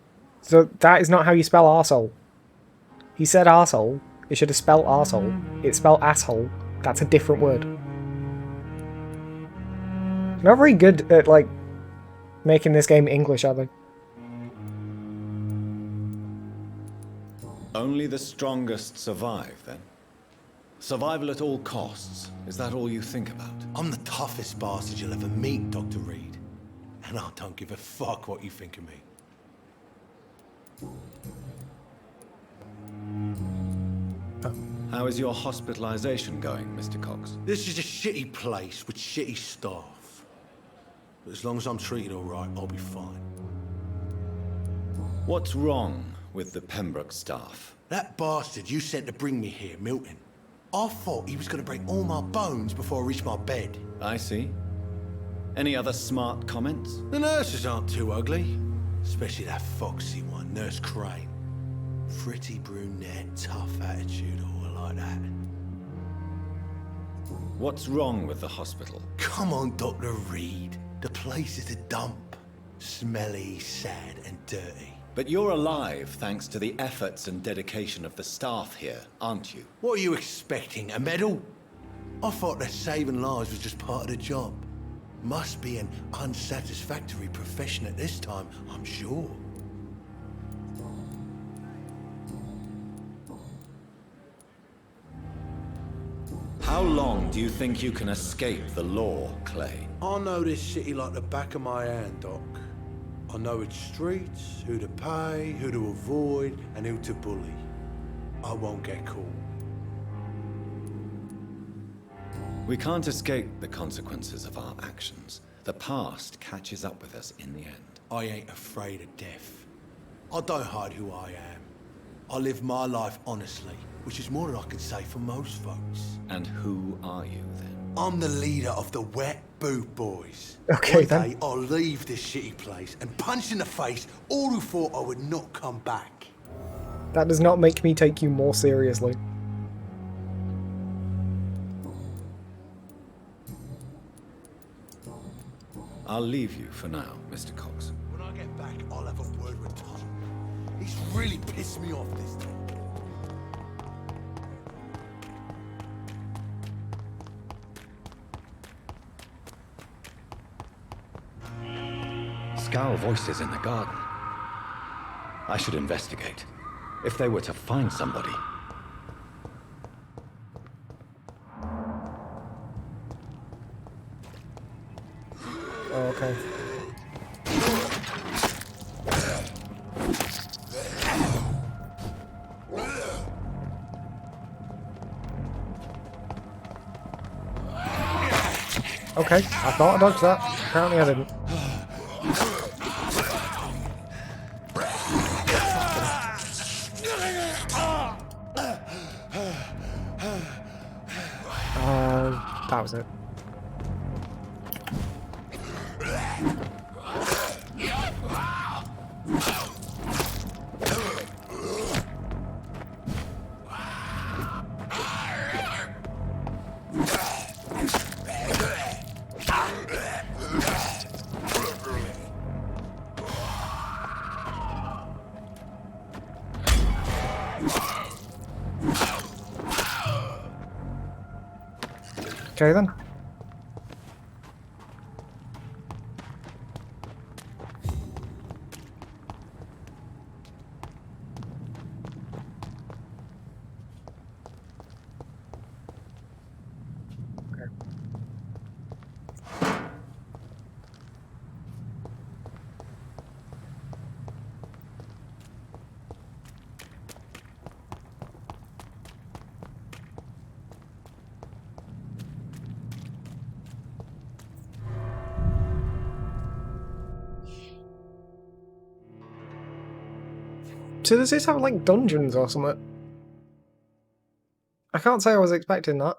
that is not how you spell arsehole. He said arsehole. It should have spelled arsehole. It's spelled asshole. That's a different word. Not very good at, like, making this game English, are they?
Only the strongest survive, then? Survival at all costs. Is that all you think about?
I'm the toughest bastard you'll ever meet, Dr. Reed. And I don't give a fuck what you think of me.
How is your hospitalization going, Mr. Cox?
This is a shitty place with shitty staff. But as long as I'm treated all right, I'll be fine.
What's wrong with the Pembroke staff?
That bastard you sent to bring me here, Milton. I thought he was going to break all my bones before I reached my bed.
I see. Any other smart comments?
The nurses aren't too ugly. Especially that foxy one, Nurse Crane. Pretty brunette, tough attitude, all like that.
What's wrong with the hospital?
Come on, Dr. Reed. The place is a dump. Smelly, sad, and dirty.
But you're alive thanks to the efforts and dedication of the staff here, aren't you?
What are you expecting, a medal? I thought that saving lives was just part of the job. Must be an unsatisfactory profession at this time, I'm sure.
How long do you think you can escape the law, Clay?
I know this city like the back of my hand, Doc. I know its streets, who to pay, who to avoid, and who to bully. I won't get caught.
We can't escape the consequences of our actions. The past catches up with us in the end.
I ain't afraid of death. I don't hide who I am. I live my life honestly, which is more than I can say for most folks.
And who are you, then?
I'm the leader of the Wet Boot Boys.
Okay,
One
then.
day I'll leave this shitty place and punch in the face all who thought I would not come back.
That does not make me take you more seriously.
I'll leave you for now, Mr. Cox.
When I get back, I'll have a word with Tom. He's really pissed me off this time.
Scowl voices in the garden. I should investigate. If they were to find somebody.
Oh, okay. Okay, I thought I dodged that. Apparently I didn't. That was it. Okay then. So does this have like dungeons or something? I can't say I was expecting that.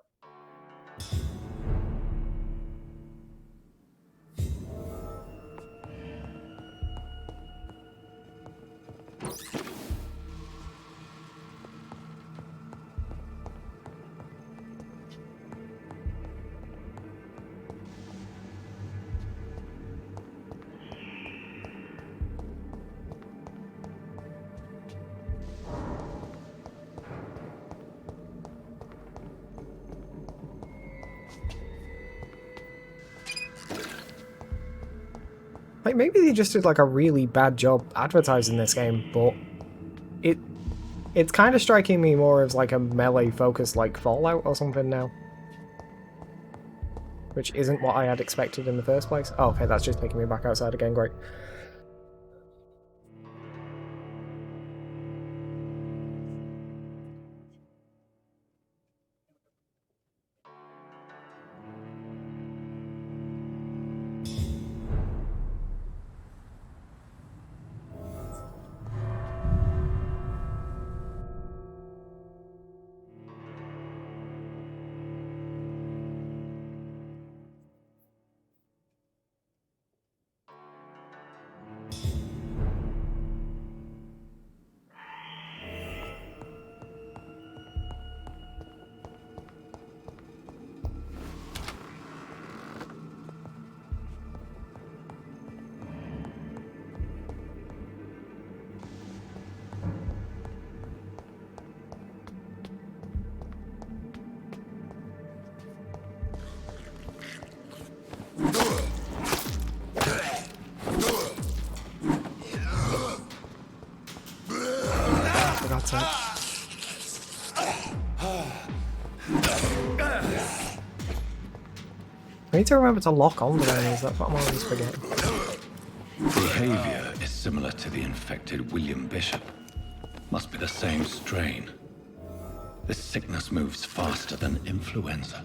Like, maybe they just did like a really bad job advertising this game, but it's kind of striking me more as like a melee focused like Fallout or something now. Which isn't what I had expected in the first place. Oh, okay, that's just taking me back outside again, great. I need to remember to lock onto enemies, that's what I'm always forgetting.
Behavior is similar to the infected William Bishop. Must be the same strain. This sickness moves faster than influenza.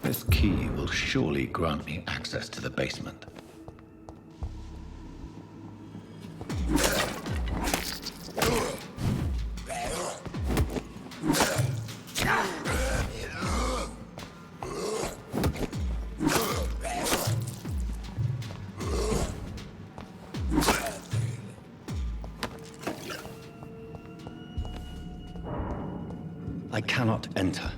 This key will surely grant me access to the basement. I cannot enter.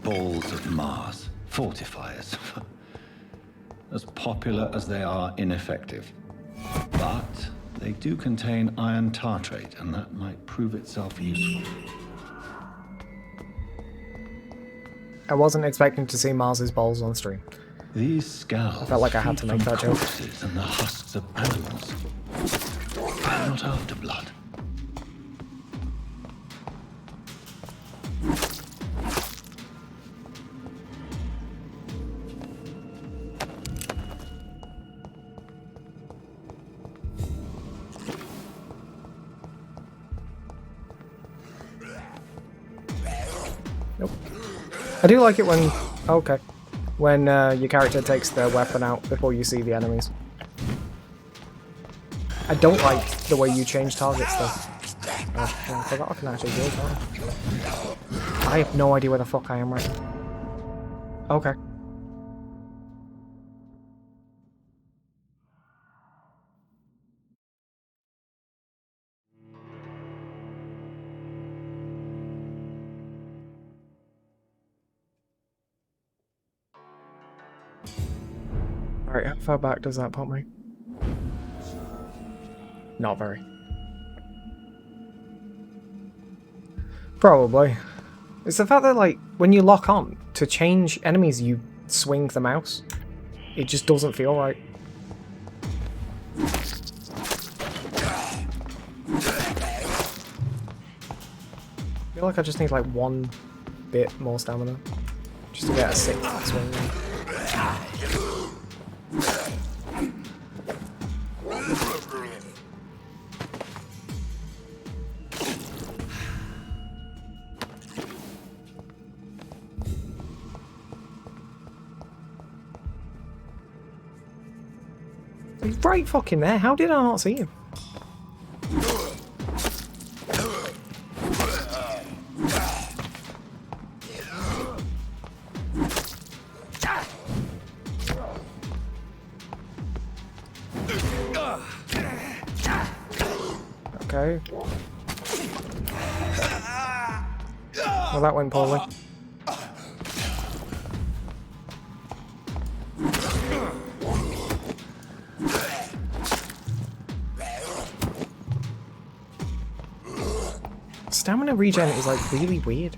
Balls of Mars, fortifiers. As popular as they are ineffective. But they do contain iron tartrate, and that might prove itself useful.
I wasn't expecting to see Mars's balls on stream.
These scalls
I felt like I had to make that joke.
And the husks of animals. I'm not after blood.
Nope. I do like it when... okay. When your character takes their weapon out before you see the enemies. I don't like the way you change targets though. Oh, I forgot I can actually do it, can't I have no idea where the fuck I am right now. Okay. Alright, how far back does that put me? Not very. Probably. It's the fact that, like, when you lock on, to change enemies you swing the mouse. It just doesn't feel right. feel like I just need like one bit more stamina just to get a sick swing. He's right fucking there. How did I not see him? Okay. Well, that went poorly. Stamina regen is like really weird.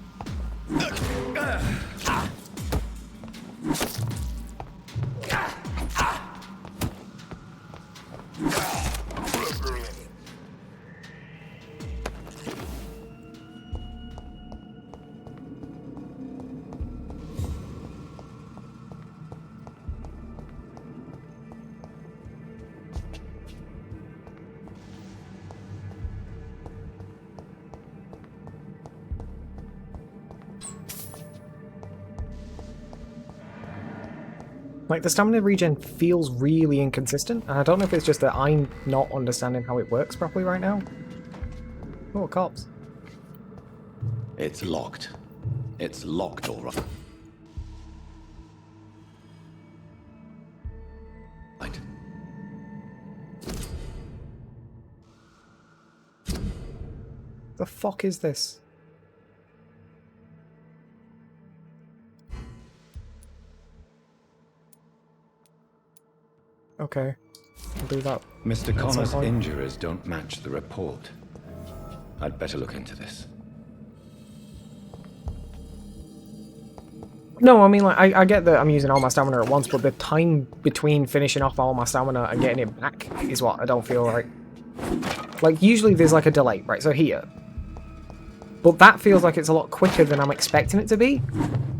Like, the stamina regen feels really inconsistent, and I don't know if it's just that I'm not understanding how it works properly right now. Oh, cops.
It's locked. It's locked, all right. Right.
The fuck is this? Okay, I'll do that.
Mr. Connor's injuries don't match the report. I'd better look into this.
No, I mean, like, I get that I'm using all my stamina at once, but the time between finishing off all my stamina and getting it back is what I don't feel right. Like, usually there's like a delay, right? So here. But that feels like it's a lot quicker than I'm expecting it to be.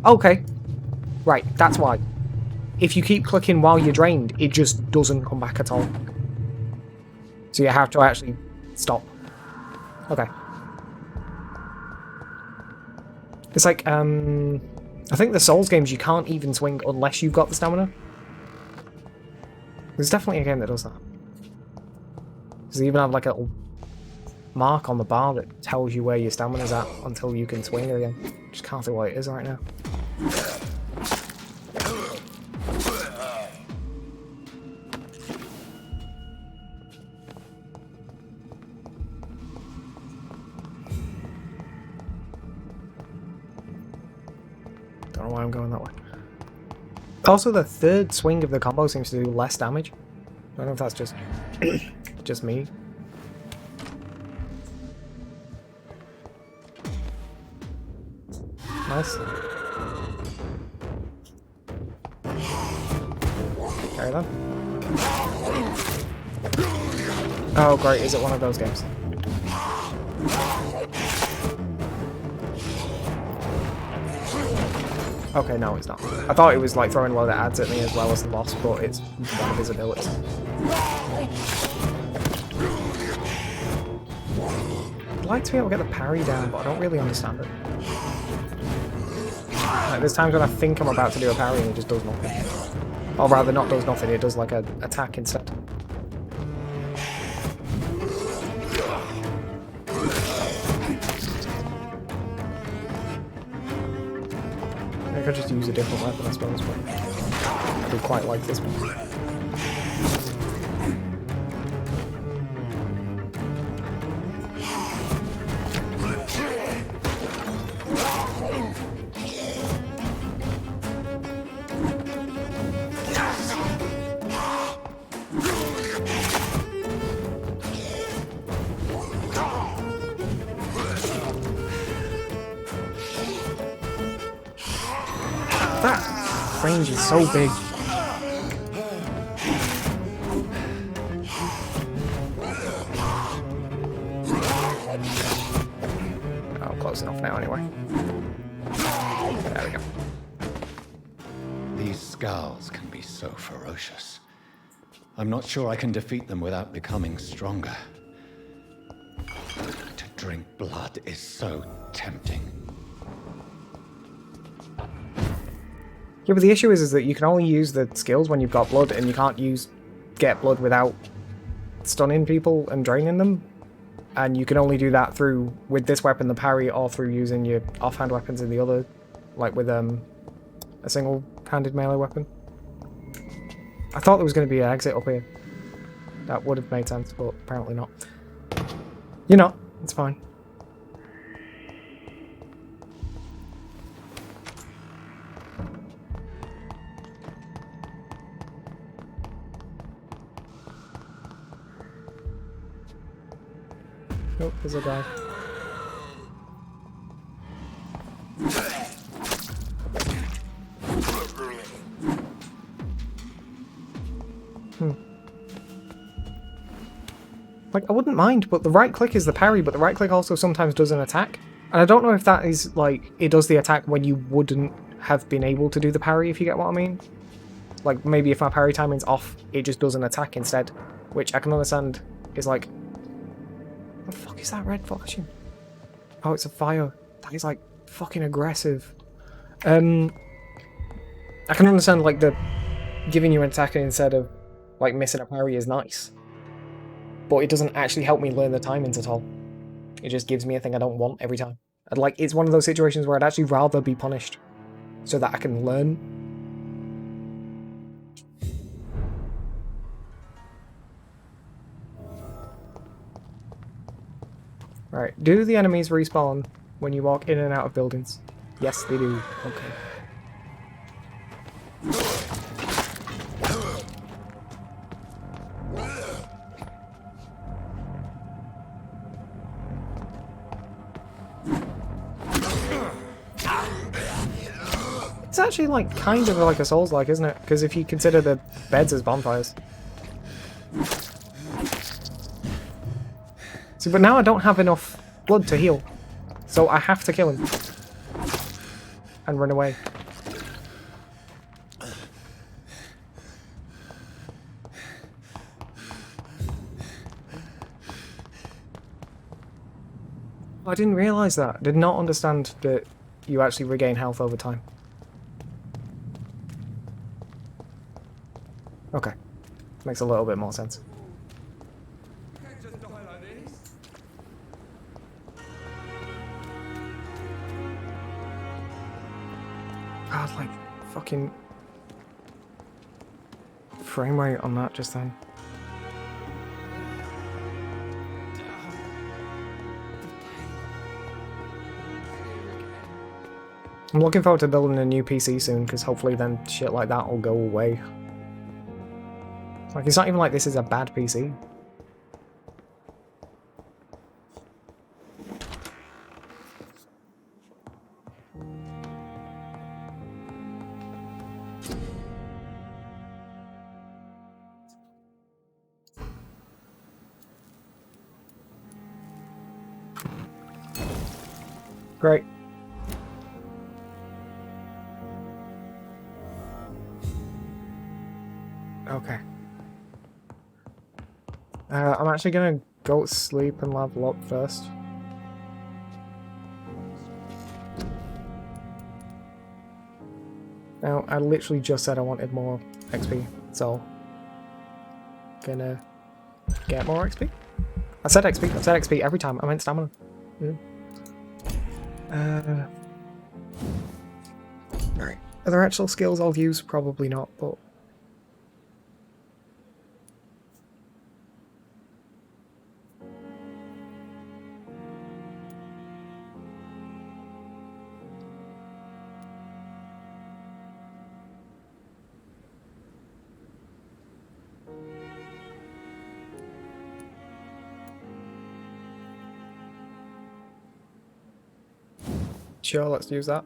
Okay. Right, that's why. If you keep clicking while you're drained, it just doesn't come back at all. So you have to actually stop. Okay. It's like, I think the Souls games you can't even swing unless you've got the stamina. There's definitely a game that does that. Because they even have like a little mark on the bar that tells you where your stamina's at until you can swing again. Just can't think what it is right now. Don't know why I'm going that way. Also, the third swing of the combo seems to do less damage. I don't know if that's just just me. Nice. Carry them. Oh great, is it one of those games? Okay, no, it's not. I thought it was like throwing a load of ads at me as well as the boss, but it's one of his abilities. I'd like to be able to get the parry down, but I don't really understand it. Like, there's times when I think I'm about to do a parry and it just does nothing. Or rather, not does nothing, it does like an attack instead. I could just use a different weapon, I suppose, but I do quite like this one. That range is so big. Oh, close. close enough now anyway. There we go.
These scowls can be so ferocious. I'm not sure I can defeat them without becoming stronger. To drink blood is so tempting.
Yeah, but the issue is that you can only use the skills when you've got blood, and you can't get blood without stunning people and draining them. And you can only do that with this weapon, the parry, or through using your offhand weapons in the other, like with a single-handed melee weapon. I thought there was going to be an exit up here. That would have made sense, but apparently not. You're not. It's fine. Oh, there's a guy. Like, I wouldn't mind, but the right click is the parry, but the right click also sometimes does an attack. And I don't know if that is, like, it does the attack when you wouldn't have been able to do the parry, if you get what I mean. Like, maybe if my parry timing's off, it just does an attack instead, which I can understand is like... What the fuck is that red flashing? Oh, it's a fire. That is, like, fucking aggressive. I can understand, like, the giving you an attack instead of, like, missing a parry is nice. But it doesn't actually help me learn the timings at all. It just gives me a thing I don't want every time. And, like, it's one of those situations where I'd actually rather be punished so that I can learn. Right, do the enemies respawn when you walk in and out of buildings? Yes, they do. Okay. It's actually like kind of like a Souls-like, isn't it? Because if you consider the beds as bonfires. See, but now I don't have enough blood to heal, so I have to kill him and run away. I didn't realise that. I did not understand that you actually regain health over time. Okay. Makes a little bit more sense. God, like, fucking frame rate on that just then. I'm looking forward to building a new PC soon, because hopefully then shit like that will go away. Like, it's not even like this is a bad PC. Great. Okay. I'm actually gonna go to sleep and level up first. Now, I literally just said I wanted more XP, so... Gonna get more XP? I said XP every time, I meant stamina. Alright. Are there actual skills I'll use? Probably not, but... Sure, let's use that.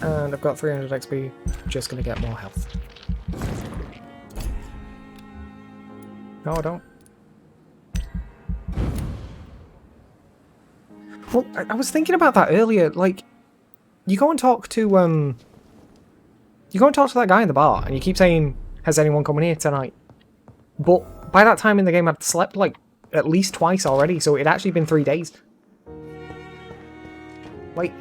And I've got 300 XP, just gonna get more health. No, I don't. Well, I was thinking about that earlier. Like, you go and talk to that guy in the bar, and you keep saying, "Has anyone coming here tonight?" But by that time in the game, I'd slept like at least twice already, so it'd actually been 3 days. Like,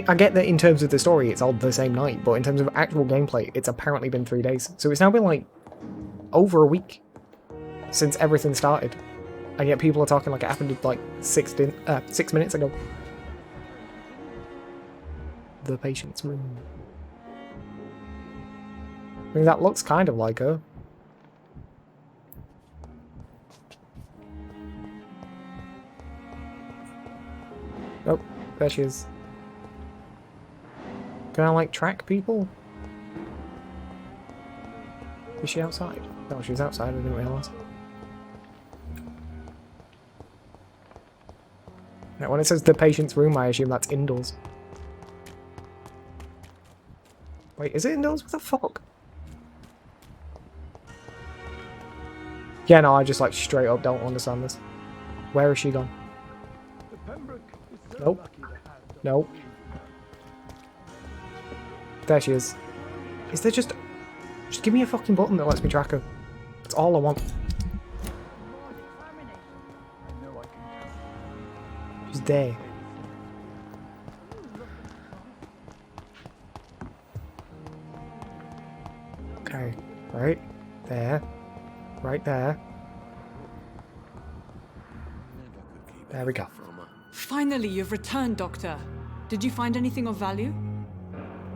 I get that in terms of the story, it's all the same night, but in terms of actual gameplay, it's apparently been 3 days. So it's now been like over a week since everything started, and yet people are talking like it happened like 6 minutes ago. The patient's room. I mean, that looks kind of like her. Oh, there she is. Can I, like, track people? Is she outside? No, she's outside, I didn't realise. Now, when it says the patient's room, I assume that's indoors. Wait, is it indoors? What the fuck? Yeah, no, I just, like, straight up don't understand this. Where has she gone? Nope. Nope. There she is. Is there just give me a fucking button that lets me track her. That's all I want. She's there. Okay. Right. There. Right there. There we go.
Finally, you've returned, Doctor. Did you find anything of value?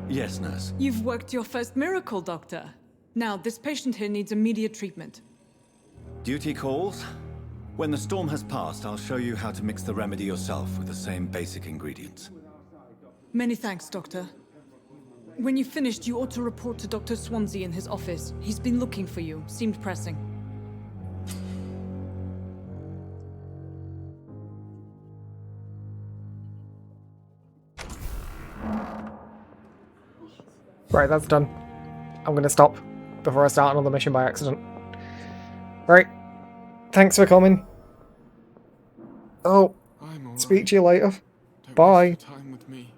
Yes, nurse.
You've worked your first miracle, Doctor. Now, this patient here needs immediate treatment.
Duty calls. When the storm has passed, I'll show you how to mix the remedy yourself with the same basic ingredients.
Many thanks, Doctor. When you've finished, you ought to report to Dr. Swansea in his office. He's been looking for you. Seemed pressing.
Right, that's done. I'm gonna stop before I start another mission by accident. Right. Thanks for coming. Oh. Speak to you later. Bye.
Time with me.